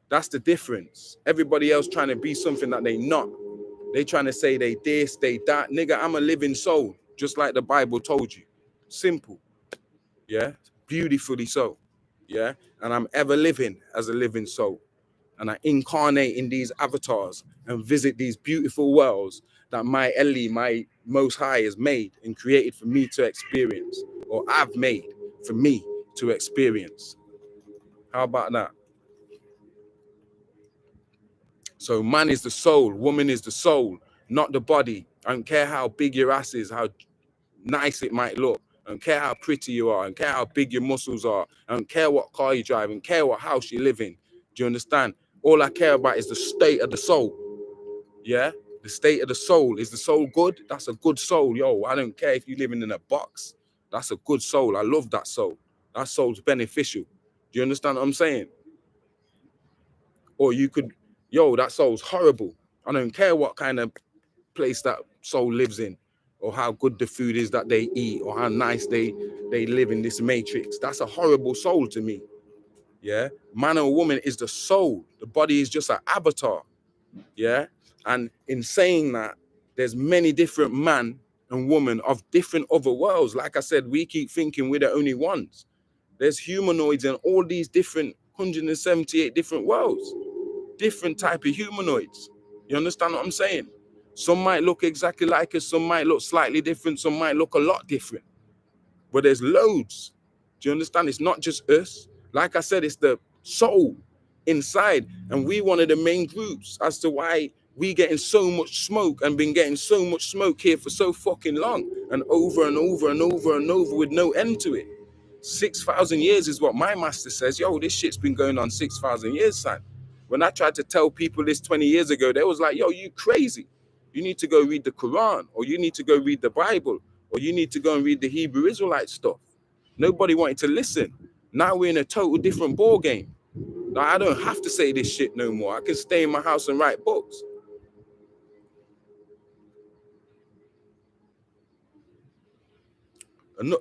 That's the difference. Everybody else trying to be something that they not. They trying to say they this, they that. Nigga, I'm a living soul, just like the Bible told you. Simple. Yeah, beautifully so. Yeah, and I'm ever living as a living soul, and I incarnate in these avatars and visit these beautiful worlds that my Eli, my Most High, has made and created for me to experience, or I've made for me to experience. How about that? So man is the soul, woman is the soul, not the body. I don't care how big your ass is, how nice it might look. I don't care how pretty you are. I don't care how big your muscles are. I don't care what car you drive. I don't care what house you live in. Do you understand? All I care about is the state of the soul. Yeah? The state of the soul. Is the soul good? That's a good soul. Yo, I don't care if you're living in a box. That's a good soul. I love that soul. That soul's beneficial. Do you understand what I'm saying? Or you could, yo, that soul's horrible. I don't care what kind of place that soul lives in, or how good the food is that they eat, or how nice they live in this matrix. That's a horrible soul to me. Yeah, man or woman is the soul. The body is just an avatar. Yeah, and in saying that, there's many different man and woman of different other worlds. Like I said, we keep thinking we're the only ones. There's humanoids in all these different 178 different worlds, different type of humanoids. You understand what I'm saying? Some might look exactly like us, some might look slightly different, some might look a lot different. But there's loads. Do you understand? It's not just us. Like I said, it's the soul inside. And we one of the main groups as to why we getting so much smoke and been getting so much smoke here for so fucking long, and over and over and over and over with no end to it. 6,000 years is what my master says. Yo, this shit's been going on 6,000 years, son. When I tried to tell people this 20 years ago, they was like, yo, you crazy. You need to go read the Quran, or you need to go read the Bible, or you need to go and read the Hebrew Israelite stuff. Nobody wanted to listen. Now we're in a total different ball game. Now, I don't have to say this shit no more. I can stay in my house and write books.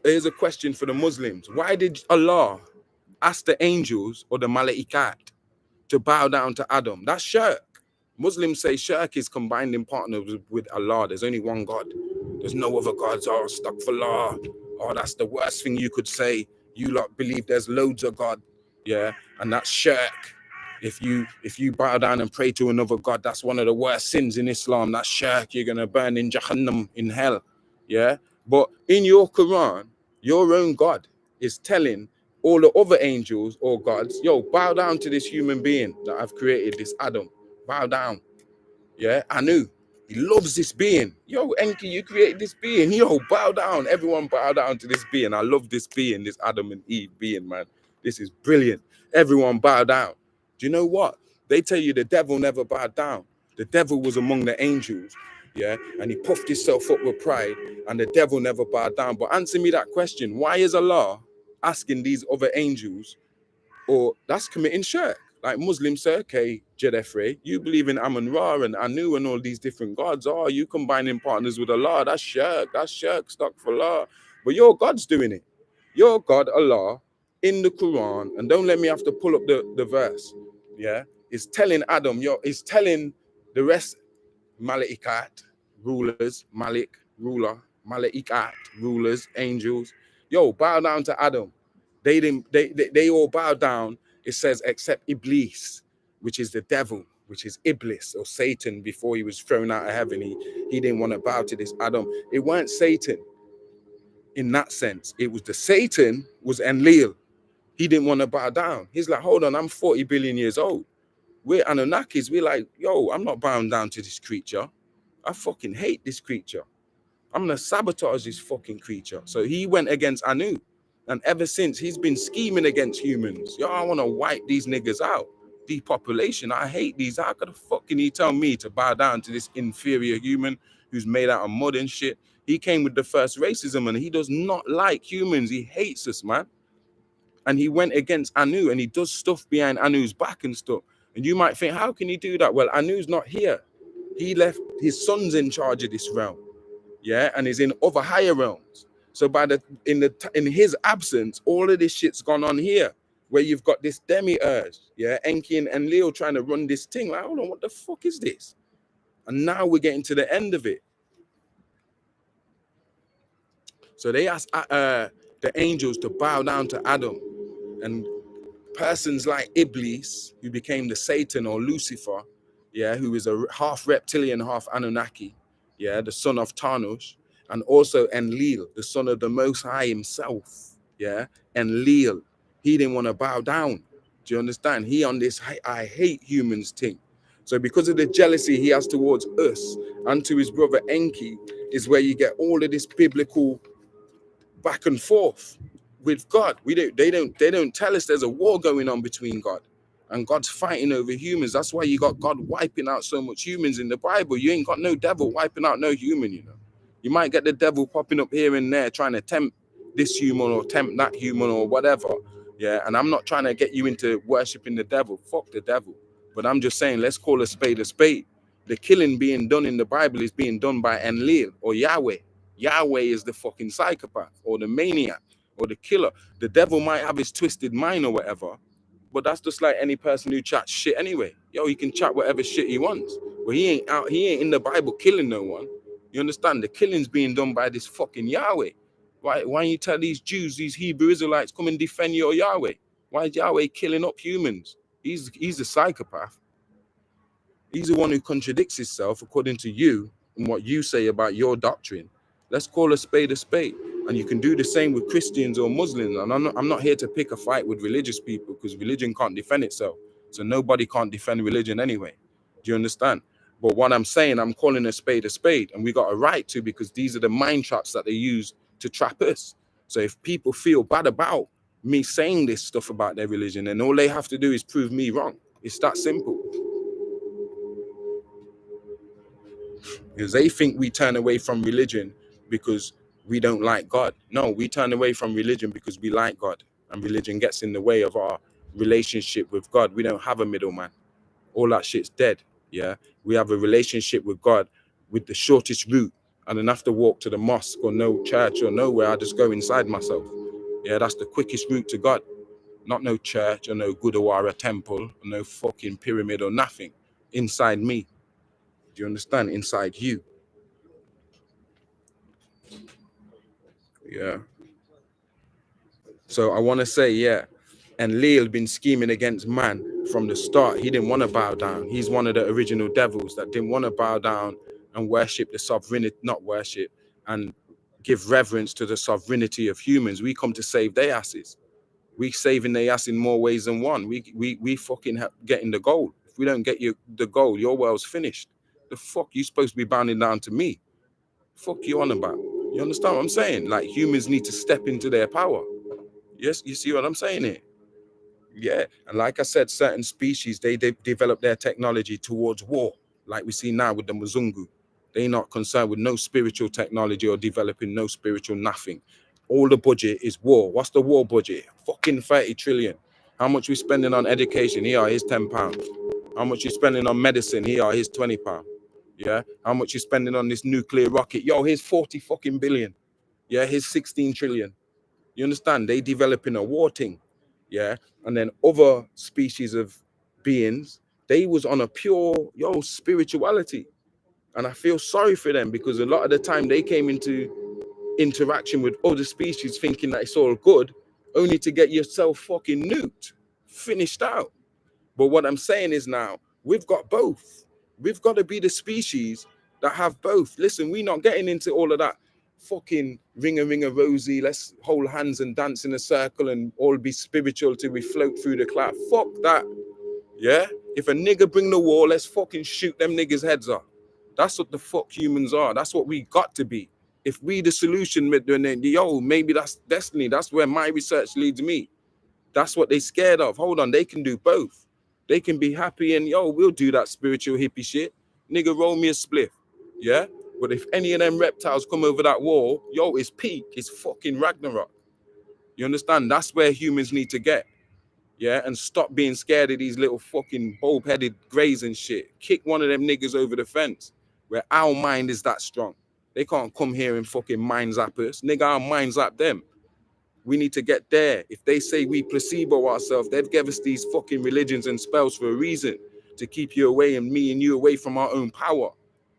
Here's a question for the Muslims. Why did Allah ask the angels or the Malaikat to bow down to Adam? That's shirk. Muslims say shirk is combining partners with Allah. There's only one God. There's no other gods. Oh, astaghfirullah. Oh, that's the worst thing you could say. You lot believe there's loads of God. Yeah, and that's shirk. If you bow down and pray to another God, that's one of the worst sins in Islam. That's shirk. You're gonna burn in Jahannam, in hell. Yeah. But in your Quran, your own God is telling all the other angels or gods, yo, bow down to this human being that I've created, this Adam. Bow down. Yeah, Anu. He loves this being. Yo, Enki, you created this being. Yo, bow down. Everyone bow down to this being. I love this being, this Adam and Eve being, man. This is brilliant. Everyone bow down. Do you know what? They tell you the devil never bowed down. The devil was among the angels, yeah, and he puffed himself up with pride, and the devil never bowed down. But answer me that question. Why is Allah asking these other angels, or that's committing shirk? Like Muslims say, okay, Jedefre, you believe in Amun-Ra and Anu and all these different gods. Oh, you combining partners with Allah. That's shirk, stuck for Allah. But your God's doing it. Your God, Allah, in the Quran, and don't let me have to pull up the verse, yeah, is telling Adam, is telling the rest, Malaikat, rulers, Malik, ruler, Malaikat, rulers, angels, yo, bow down to Adam. They all bow down. It says, except Iblis, which is the devil, which is Iblis or Satan before he was thrown out of heaven. He didn't want to bow to this Adam. It weren't Satan in that sense. It was the Satan was Enlil. He didn't want to bow down. He's like, hold on, I'm 40 billion years old. We're Anunnakis. We're like, yo, I'm not bowing down to this creature. I fucking hate this creature. I'm going to sabotage this fucking creature. So he went against Anu. And ever since, he's been scheming against humans. Yo, I want to wipe these niggas out. Depopulation. I hate these. How could the fuck can he tell me to bow down to this inferior human who's made out of mud and shit? He came with the first racism and he does not like humans. He hates us, man. And he went against Anu and he does stuff behind Anu's back and stuff. And you might think, how can he do that? Well, Anu's not here. He left, his son's in charge of this realm. Yeah, and is in other higher realms. So in his absence, all of this shit's gone on here, where you've got this demiurge, yeah, Enki and Leo trying to run this thing. Like, hold on, what the fuck is this? And now we're getting to the end of it. So they asked the angels to bow down to Adam, and persons like Iblis, who became the Satan or Lucifer, yeah, who is a half reptilian, half Anunnaki, yeah, the son of Tanush, and also Enlil, the son of the Most High himself, yeah, Enlil. He didn't want to bow down. Do you understand? He on this I hate humans thing. So because of the jealousy he has towards us and to his brother Enki, is where you get all of this biblical back and forth with God. They don't tell us there's a war going on between God and God's fighting over humans. That's why you got God wiping out so much humans in the Bible. You ain't got no devil wiping out no human, you know. You might get the devil popping up here and there trying to tempt this human or tempt that human or whatever. Yeah, and I'm not trying to get you into worshiping the devil. Fuck the devil. But I'm just saying, let's call a spade a spade. The killing being done in the Bible is being done by Enlil or Yahweh. Yahweh is the fucking psychopath or the maniac or the killer. The devil might have his twisted mind or whatever, but that's just like any person who chats shit anyway. Yo, he can chat whatever shit he wants. But he ain't in the Bible killing no one. You understand? The killing's being done by this fucking Yahweh. Why don't you tell these Jews, these Hebrew Israelites, come and defend your Yahweh? Why is Yahweh killing up humans? He's a psychopath. He's the one who contradicts himself according to you and what you say about your doctrine. Let's call a spade a spade. And you can do the same with Christians or Muslims. And I'm not here to pick a fight with religious people because religion can't defend itself. So nobody can't defend religion anyway. Do you understand? But what I'm saying, I'm calling a spade, and we got a right to, because these are the mind traps that they use to trap us. So if people feel bad about me saying this stuff about their religion, then all they have to do is prove me wrong. It's that simple. Because they think we turn away from religion because we don't like God. No, we turn away from religion because we like God, and religion gets in the way of our relationship with God. We don't have a middleman. All that shit's dead. Yeah, we have a relationship with God with the shortest route. I don't have to walk to the mosque or no church or nowhere. I just go inside myself. Yeah, that's the quickest route to God. Not no church or no Gurdwara temple or no fucking pyramid or nothing. inside me. Do you understand? Inside you. Yeah. So I want to say, yeah. And Leal been scheming against man from the start. He didn't want to bow down. He's one of the original devils that didn't want to bow down and worship the sovereignty, not worship, and give reverence to the sovereignty of humans. We come to save their asses. We saving their ass in more ways than one. We fucking getting the goal. If we don't get you the goal, your world's finished. The fuck you supposed to be bowing down to me? Fuck you on about? You understand what I'm saying? Like humans need to step into their power. Yes, you see what I'm saying here? Yeah, and like I said, certain species they develop their technology towards war, like we see now with the Mzungu. They're not concerned with no spiritual technology or developing no spiritual nothing. All the budget is war. What's the war budget? Fucking 30 trillion. How much we spending on education? Here, here's £10. How much you spending on medicine? Here, here's £20. Yeah. How much you spending on this nuclear rocket? Yo, here's 40 fucking billion. Yeah, here's 16 trillion. You understand? They developing a war thing. Yeah. And then other species of beings, they was on a pure, spirituality. And I feel sorry for them because a lot of the time they came into interaction with other species thinking that it's all good, only to get yourself fucking nuked, finished out. But what I'm saying is now, we've got both. We've got to be the species that have both. Listen, we're not getting into all of that fucking ring a rosy, let's hold hands and dance in a circle and all be spiritual till we float through the cloud. Fuck that. Yeah? If a nigga bring the war, let's fucking shoot them niggas' heads off. That's what the fuck humans are. That's what we got to be. If we the solution, maybe that's destiny. That's where my research leads me. That's what they scared of. Hold on, they can do both. They can be happy and we'll do that spiritual hippie shit. Nigga, roll me a spliff. Yeah? But if any of them reptiles come over that wall, it's peak. It's fucking Ragnarok. You understand? That's where humans need to get. Yeah? And stop being scared of these little fucking bulb-headed greys and shit. Kick one of them niggas over the fence where our mind is that strong. They can't come here and fucking mind zap us. Nigga, our mind zap them. We need to get there. If they say we placebo ourselves, they've given us these fucking religions and spells for a reason, to keep you away and me and you away from our own power.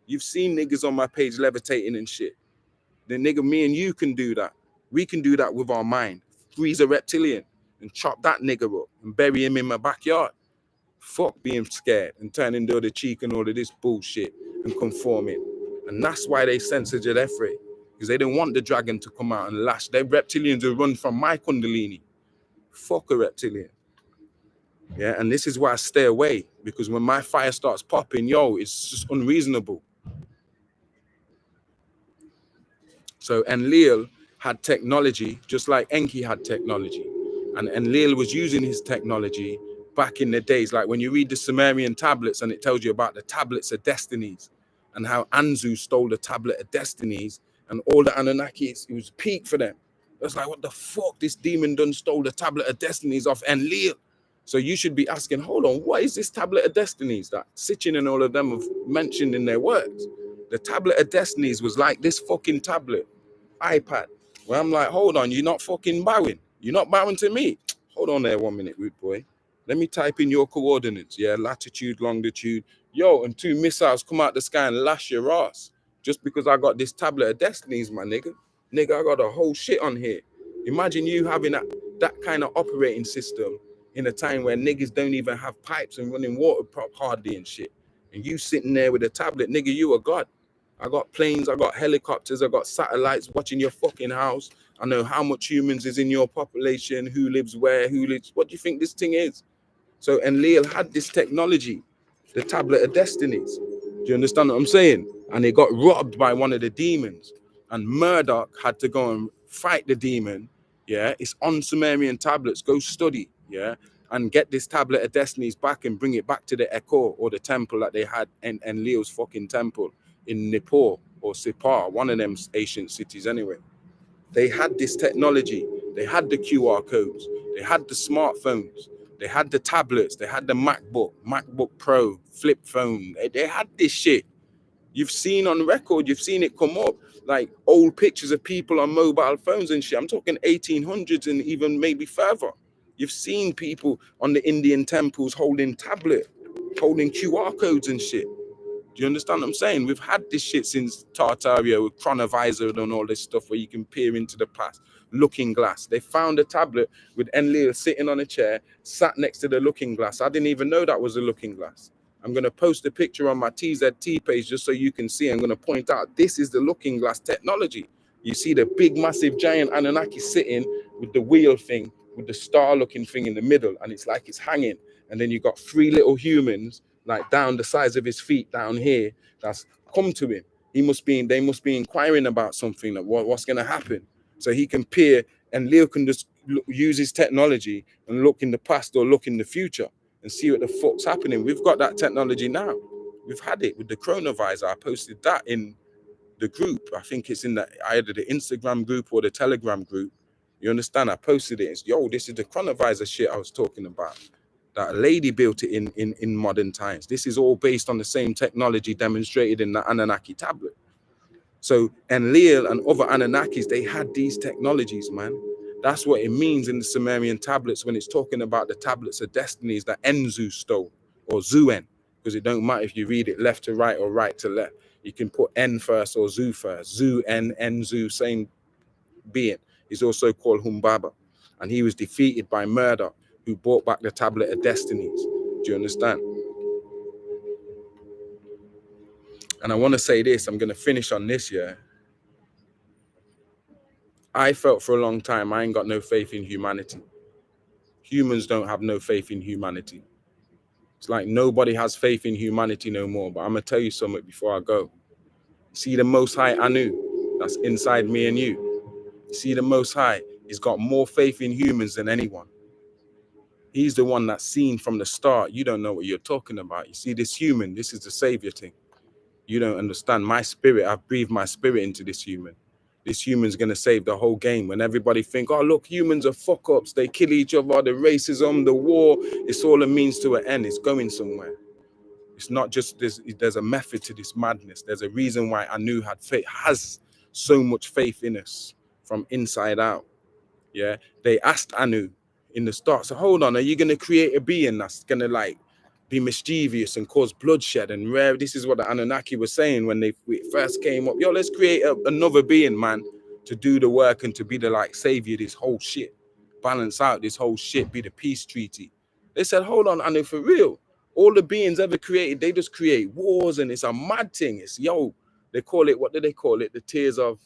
You've seen niggas on my page levitating and shit. Then nigga, me and you can do that. We can do that with our mind. Freeze a reptilian and chop that nigga up and bury him in my backyard. Fuck being scared and turning the other cheek and all of this bullshit and conforming. And that's why they censored Jadefre. Because they didn't want the dragon to come out and lash. They reptilians will run from my Kundalini. Fuck a reptilian. Yeah, and this is why I stay away. Because when my fire starts popping, it's just unreasonable. So Enlil had technology, just like Enki had technology. And Enlil was using his technology back in the days. Like when you read the Sumerian tablets and it tells you about the tablets of destinies and how Anzu stole the tablet of destinies. And all the Anunnakis, it was peak for them. It was like, what the fuck? This demon done stole the tablet of destinies off Enlil. So you should be asking, hold on, what is this tablet of destinies that Sitchin and all of them have mentioned in their works? The tablet of destinies was like this fucking tablet, iPad, where I'm like, hold on, you're not fucking bowing. You're not bowing to me. Hold on there 1 minute, rude boy. Let me type in your coordinates. Yeah, latitude, longitude. And 2 missiles come out the sky and lash your ass. Just because I got this tablet of destinies, my nigga. Nigga, I got a whole shit on here. Imagine you having that kind of operating system in a time where niggas don't even have pipes and running water hardly and shit. And you sitting there with a tablet, nigga, you a god. I got planes, I got helicopters, I got satellites watching your fucking house. I know how much humans is in your population, who lives where, what do you think this thing is? So Enlil had this technology, the tablet of destinies. Do you understand what I'm saying? And he got robbed by one of the demons. And Murdoch had to go and fight the demon. Yeah, it's on Sumerian tablets. Go study, yeah, and get this tablet of destinies back and bring it back to the Echo or the temple that they had in Leo's fucking temple in Nippur or Sipar, one of them ancient cities anyway. They had this technology. They had the QR codes. They had the smartphones. They had the tablets. They had the MacBook Pro, flip phone. They had this shit. You've seen on record, you've seen it come up, like old pictures of people on mobile phones and shit. I'm talking 1800s and even maybe further. You've seen people on the Indian temples holding tablet. holding QR codes and shit. Do you understand what I'm saying? We've had this shit since Tartaria with Chronovisor and all this stuff where you can peer into the past. Looking Glass. They found a tablet with Enlil sitting on a chair, sat next to the Looking Glass. I didn't even know that was a Looking Glass. I'm going to post a picture on my TZT page just so you can see. I'm going to point out this is the Looking Glass technology. You see the big, massive, giant Anunnaki sitting with the wheel thing, with the star-looking thing in the middle, and it's like it's hanging. And then you got 3 little humans like down the size of his feet down here that's come to him. They must be inquiring about something, that what's going to happen, so he can peer, and Leo can just use his technology and look in the past or look in the future and see what the fuck's happening. We've got that technology now. We've had it with the Chronovisor. I posted that in the group. I think it's in either the Instagram group or the Telegram group. You understand? I posted it. It's, yo, this is the Chronovisor shit I was talking about. That a lady built it in modern times. This is all based on the same technology demonstrated in the Anunnaki tablet. So Enlil and other Anunnakis, they had these technologies, man. That's what it means in the Sumerian tablets when it's talking about the tablets of destinies that Enzu stole, or Zuen, because it don't matter if you read it left to right or right to left. You can put En first or Zu first. Zu, Enzu, same being. He's also called Humbaba. And he was defeated by Murder, who brought back the tablet of destinies. Do you understand? And I want to say this, I'm going to finish on this, yeah. I felt for a long time I ain't got no faith in humanity. Humans don't have no faith in humanity. It's like nobody has faith in humanity no more. But I'm going to tell you something before I go. See the Most High Anu that's inside me and you. See the Most High, he's got more faith in humans than anyone. He's the one that's seen from the start. You don't know what you're talking about. You see, this human, this is the savior thing. You don't understand. My spirit, I've breathed my spirit into this human. This human's going to save the whole game. When everybody think, oh, look, humans are fuck-ups. They kill each other, the racism, the war. It's all a means to an end. It's going somewhere. It's not just this. There's a method to this madness. There's a reason why Anu had faith, has so much faith in us from inside out. Yeah. They asked Anu in the start, so hold on, are you going to create a being that's going to like be mischievous and cause bloodshed and rare? This is what the Anunnaki were saying when they first came up. Yo, let's create another being, man, to do the work and to be the like savior, this whole shit, balance out this whole shit, be the peace treaty. They said, hold on, Anu, for real, all the beings ever created, they just create wars, and it's a mad thing. It's, yo, they call it, what do they call it? The tears of,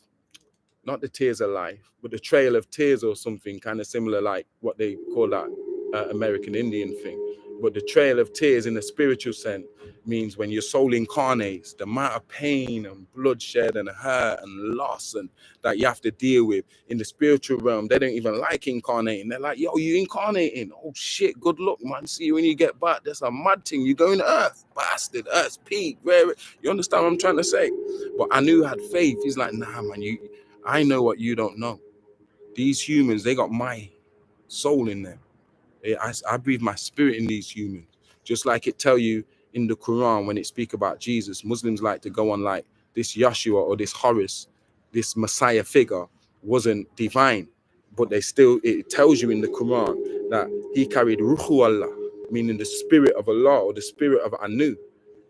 not the tears of life, but the trail of tears or something kind of similar, like what they call that American Indian thing. But the trail of tears in the spiritual sense means when your soul incarnates, the amount of pain and bloodshed and hurt and loss and that you have to deal with in the spiritual realm. They don't even like incarnating. They're like, yo, you incarnating? Oh shit, good luck, man. See you when you get back. That's a mad thing. You're going to Earth, bastard. Earth's peak. You understand what I'm trying to say? But Anu had faith. He's like, nah, man, I know what you don't know. These humans, they got my soul in them. I breathe my spirit in these humans. Just like it tell you in the Quran when it speak about Jesus. Muslims like to go on like this Yeshua or this Horus, this Messiah figure wasn't divine. But it tells you in the Quran that he carried Ruhu Allah, meaning the spirit of Allah or the spirit of Anu.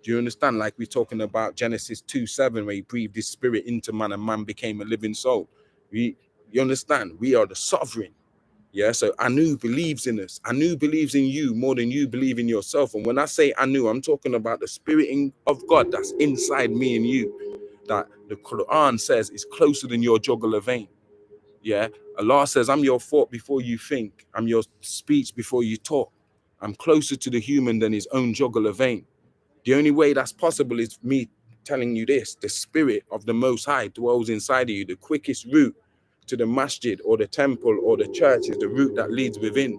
Do you understand? Like we're talking about Genesis 2:7, where he breathed his spirit into man and man became a living soul. You understand? We are the sovereign. Yeah, so Anu believes in us. Anu believes in you more than you believe in yourself. And when I say Anu, I'm talking about the spirit of God that's inside me and you, that the Quran says is closer than your jugular vein. Yeah, Allah says, I'm your thought before you think. I'm your speech before you talk. I'm closer to the human than his own jugular vein. The only way that's possible is me telling you this. The spirit of the Most High dwells inside of you. The quickest route to the masjid or the temple or the church is the route that leads within.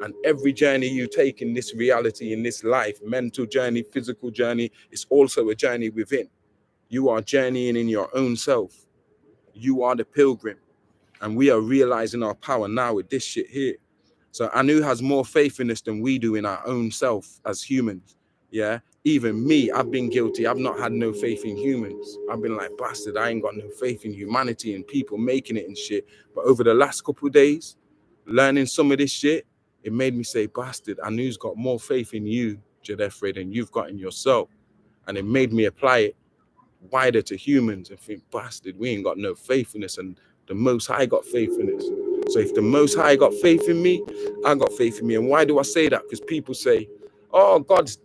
And every journey you take in this reality, in this life, mental journey, physical journey, it's also a journey within. You are journeying in your own self. You are the pilgrim. And we are realizing our power now with this shit here. So Anu has more faith in us than we do in our own self as humans. Yeah, even me, I've been guilty. I've not had no faith in humans. I've been like, bastard, I ain't got no faith in humanity and people making it and shit. But over the last couple of days, learning some of this shit, it made me say, bastard, Anu's got more faith in you Jedefred, than you've got in yourself. And it made me apply it wider to humans and think, bastard, we ain't got no faith in this. And the Most High got faith in this. So if the Most High got faith in me, I got faith in me. And why do I say that? Because people say, oh, God's,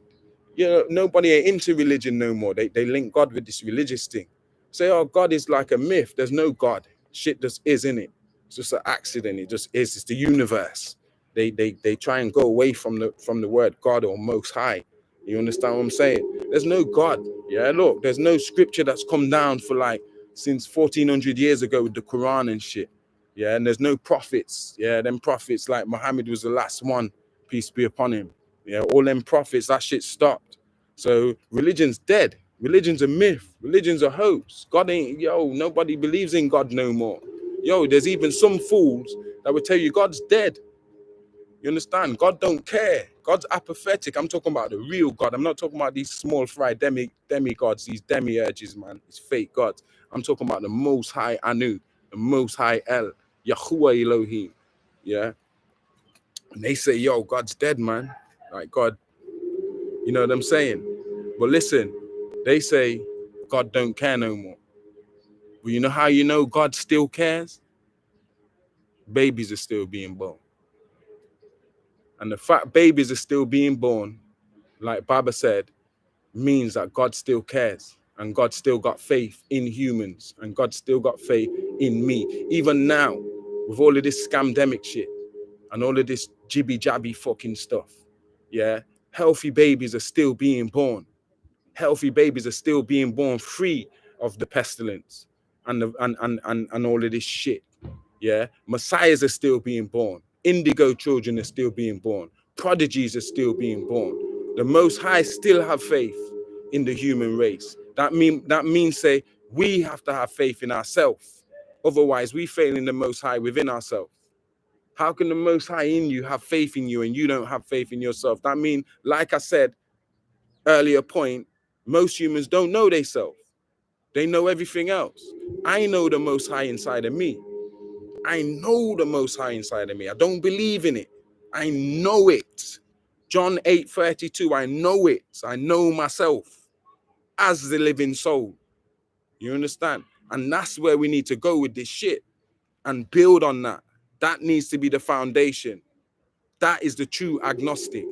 nobody ain't into religion no more. They link God with this religious thing. Say, oh, God is like a myth. There's no God. Shit just is, in it. It's just an accident. It just is. It's the universe. They try and go away from the word God or Most High. You understand what I'm saying? There's no God. Yeah, look, there's no scripture that's come down for like since 1400 years ago with the Quran and shit. Yeah, and there's no prophets. Yeah, them prophets, like Muhammad was the last one, peace be upon him. Yeah, all them prophets, that shit stopped. So religion's dead. Religion's a myth. Religion's a hoax. God ain't, nobody believes in God no more. There's even some fools that would tell you God's dead. You understand? God don't care. God's apathetic. I'm talking about the real God. I'm not talking about these small fry demigods, these demiurges, man. It's fake gods. I'm talking about the Most High Anu, the Most High El, Yahuwah Elohim. Yeah? And they say, God's dead, man. Like, God, you know what I'm saying? But listen, they say God don't care no more. But you know how you know God still cares? Babies are still being born. And the fact babies are still being born, like Baba said, means that God still cares and God still got faith in humans and God still got faith in me. Even now, with all of this scamdemic shit and all of this jibby-jabby fucking stuff, yeah, healthy babies are still being born. Healthy babies are still being born free of the pestilence and all of this shit. Yeah, messiahs are still being born. Indigo children are still being born. Prodigies are still being born. The Most High still have faith in the human race. That means say we have to have faith in ourselves. Otherwise, we fail in the Most High within ourselves. How can the Most High in you have faith in you and you don't have faith in yourself? That means, like I said earlier point, most humans don't know themselves. They know everything else. I know the Most High inside of me. I know the Most High inside of me. I don't believe in it. I know it. John 8:32, I know it. I know myself as the living soul. You understand? And that's where we need to go with this shit and build on that. That needs to be the foundation. That is the true agnostic.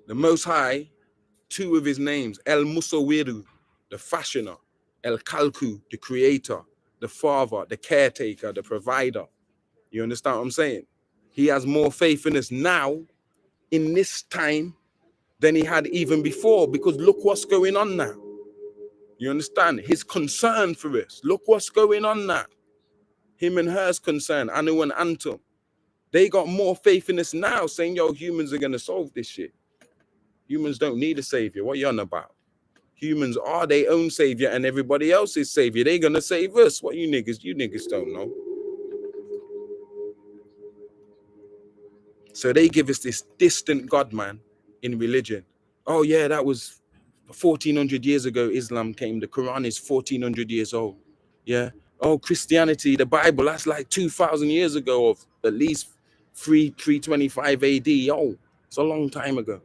The Most High, two of his names, El Musawiru, the fashioner, El Kalku, the creator, the father, the caretaker, the provider. You understand what I'm saying? He has more faith in us now, in this time, than he had even before, because look what's going on now. You understand? His concern for us. Look what's going on now. Him and her's concern, Anu and Antum. They got more faith in us now, saying, humans are going to solve this shit. Humans don't need a savior. What you on about? Humans are their own savior and everybody else's savior. They're going to save us. What you niggas don't know. So they give us this distant God, man, in religion. Oh, yeah, that was 1400 years ago. Islam came. The Quran is 1400 years old. Yeah. Oh, Christianity, the Bible, that's like 2000 years ago, of at least 325 AD. It's a long time ago.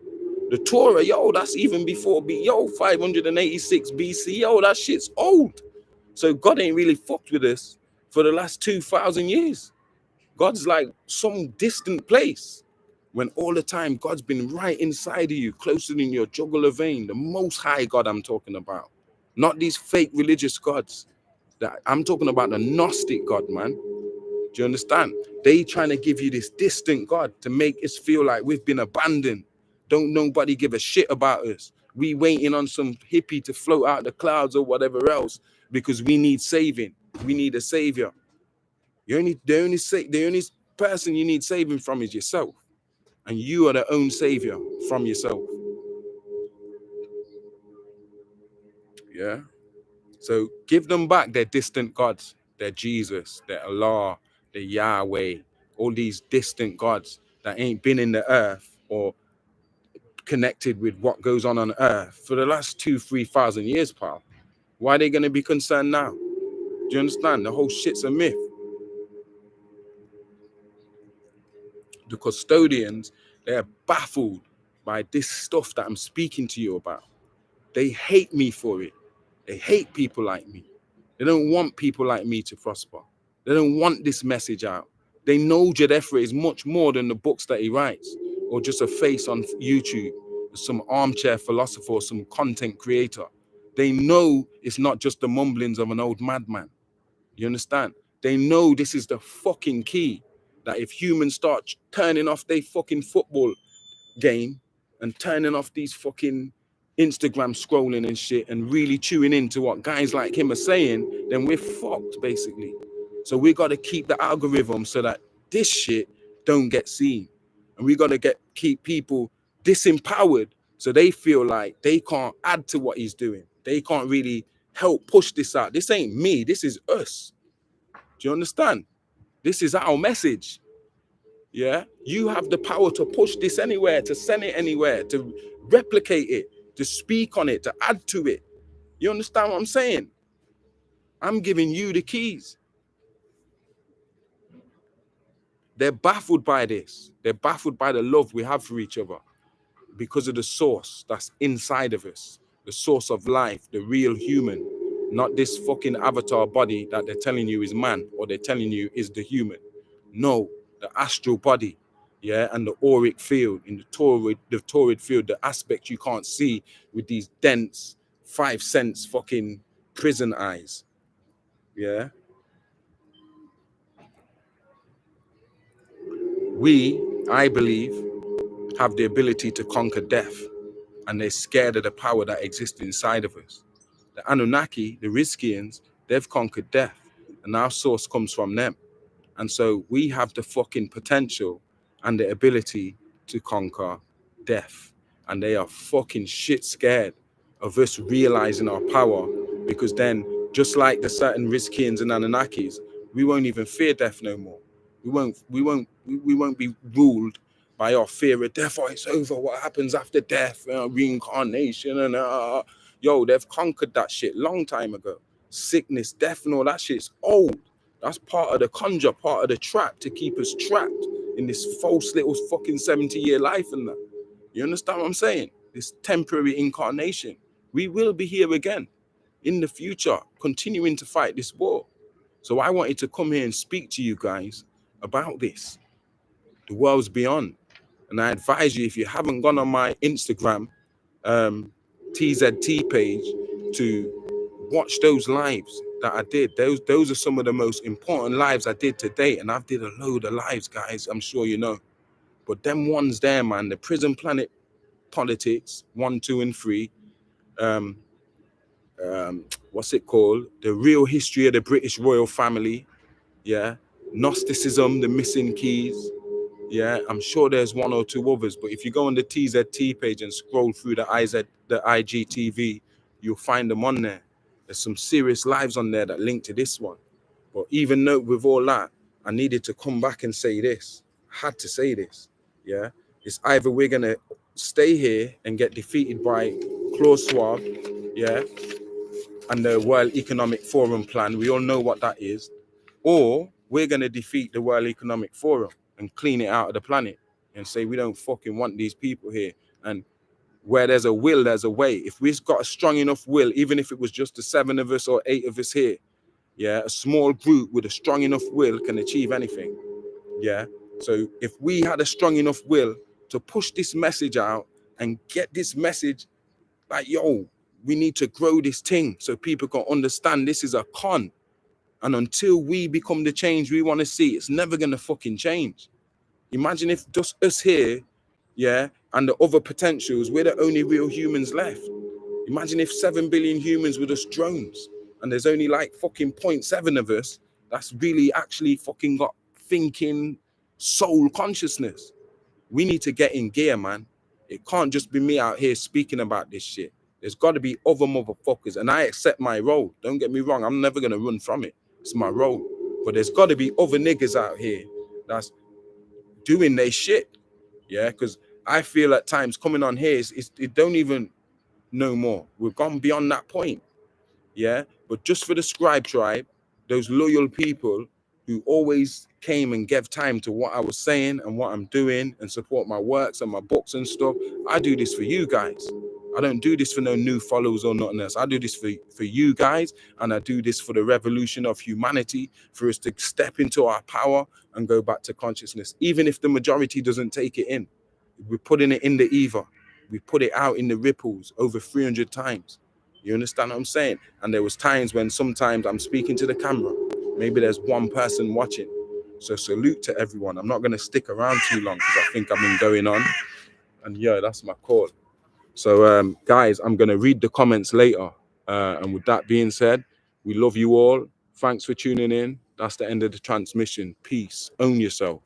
The Torah, that's even before 586 BC. That shit's old. So God ain't really fucked with us for the last 2000 years. God's like some distant place, when all the time God's been right inside of you, closer than your jugular vein. The Most High God I'm talking about, not these fake religious gods. That I'm talking about the Gnostic God, man. Do you understand? They trying to give you this distant God to make us feel like we've been abandoned. Don't nobody give a shit about us. We waiting on some hippie to float out the clouds or whatever else because we need saving. We need a savior. The only person you need saving from is yourself. And you are the own savior from yourself. Yeah. So give them back their distant gods, their Jesus, their Allah, their Yahweh, all these distant gods that ain't been in the earth or connected with what goes on earth for the last 2,000-3,000 years, pal. Why are they going to be concerned now? Do you understand? The whole shit's a myth. The custodians, they're baffled by this stuff that I'm speaking to you about. They hate me for it. They hate people like me. They don't want people like me to prosper. They don't want this message out. They know Jed Efra is much more than the books that he writes, or just a face on YouTube, some armchair philosopher, or some content creator. They know it's not just the mumblings of an old madman. You understand? They know this is the fucking key. That if humans start turning off their fucking football game and turning off these fucking Instagram scrolling and shit and really tuning into what guys like him are saying, then we're fucked basically. So we got to keep the algorithm so that this shit don't get seen, and we got to keep people disempowered so they feel like they can't add to what he's doing. They can't really help push this out. This ain't me. This is us. Do you understand? This is our message. Yeah, you have the power to push this anywhere, to send it anywhere, to replicate it, to speak on it, to add to it. You understand what I'm saying? I'm giving you the keys. They're baffled by this. They're baffled by the love we have for each other because of the source that's inside of us, the source of life, the real human, not this fucking avatar body that they're telling you is man or they're telling you is the human. No, the astral body, yeah, and the auric field, in the torrid field, the aspect you can't see with these dense 5 sense fucking prison eyes, yeah. We, I believe, have the ability to conquer death, and they're scared of the power that exists inside of us. The Anunnaki, the Rizkians, they've conquered death, and our source comes from them. And so we have the fucking potential and the ability to conquer death. And they are fucking shit scared of us realizing our power, because then, just like the certain Rizkians and Anunnakis, we won't even fear death no more. We won't be ruled by our fear of death. Oh, it's over. What happens after death? Reincarnation and yo, they've conquered that shit long time ago. Sickness, death, and all that shit's old. That's part of the conjure, part of the trap to keep us trapped in this false little fucking 70-year life and that. You understand what I'm saying? This temporary incarnation. We will be here again in the future, continuing to fight this war. So I wanted to come here and speak to you guys about this, the world's beyond. And I advise you, if you haven't gone on my Instagram, TZT page, to watch those lives that I did. Those are some of the most important lives I did to date. And I've did a load of lives, guys, I'm sure you know. But them ones there, man, the Prison Planet Politics, 1, 2, and 3, what's it called? The Real History of the British Royal Family, yeah. Gnosticism, the Missing Keys, yeah. I'm sure there's 1 or 2 others, but if you go on the TZT page and scroll through the IGTV, you'll find them on there. There's some serious lives on there that link to this one. But even though with all that, I needed to come back and say this. I had to say this, yeah. It's either we're gonna stay here and get defeated by Klaus Schwab, yeah, and the World Economic Forum plan. We all know what that is. Or we're gonna defeat the World Economic Forum and clean it out of the planet and say we don't fucking want these people here. And where there's a will, there's a way. If we've got a strong enough will, even if it was just the 7 of us or 8 of us here, yeah, a small group with a strong enough will can achieve anything, yeah. So if we had a strong enough will to push this message out and get this message, like, yo, we need to grow this thing so people can understand this is a con. And until we become the change we want to see, it's never gonna fucking change. Imagine if just us here, yeah, and the other potentials, we're the only real humans left. Imagine if 7 billion humans were just drones and there's only like fucking 0.7 of us that's really actually fucking got thinking soul consciousness. We need to get in gear, man. It can't just be me out here speaking about this shit. There's got to be other motherfuckers, and I accept my role. Don't get me wrong, I'm never gonna run from it. It's my role. But there's got to be other niggas out here that's doing their shit, yeah. Because I feel at times coming on here, it don't even know more. We've gone beyond that point, yeah. But just for the Scribe Tribe, those loyal people, who always came and gave time to what I was saying and what I'm doing and support my works and my books and stuff. I do this for you guys. I don't do this for no new followers or nothing else. I do this for you guys, and I do this for the revolution of humanity, for us to step into our power and go back to consciousness. Even if the majority doesn't take it in, we're putting it in the ether. We put it out in the ripples over 300 times. You understand what I'm saying? And there was times when sometimes I'm speaking to the camera. Maybe there's one person watching. So salute to everyone. I'm not going to stick around too long because I think I've been going on. And yeah, that's my call. So guys, I'm going to read the comments later. And with that being said, we love you all. Thanks for tuning in. That's the end of the transmission. Peace. Own yourself.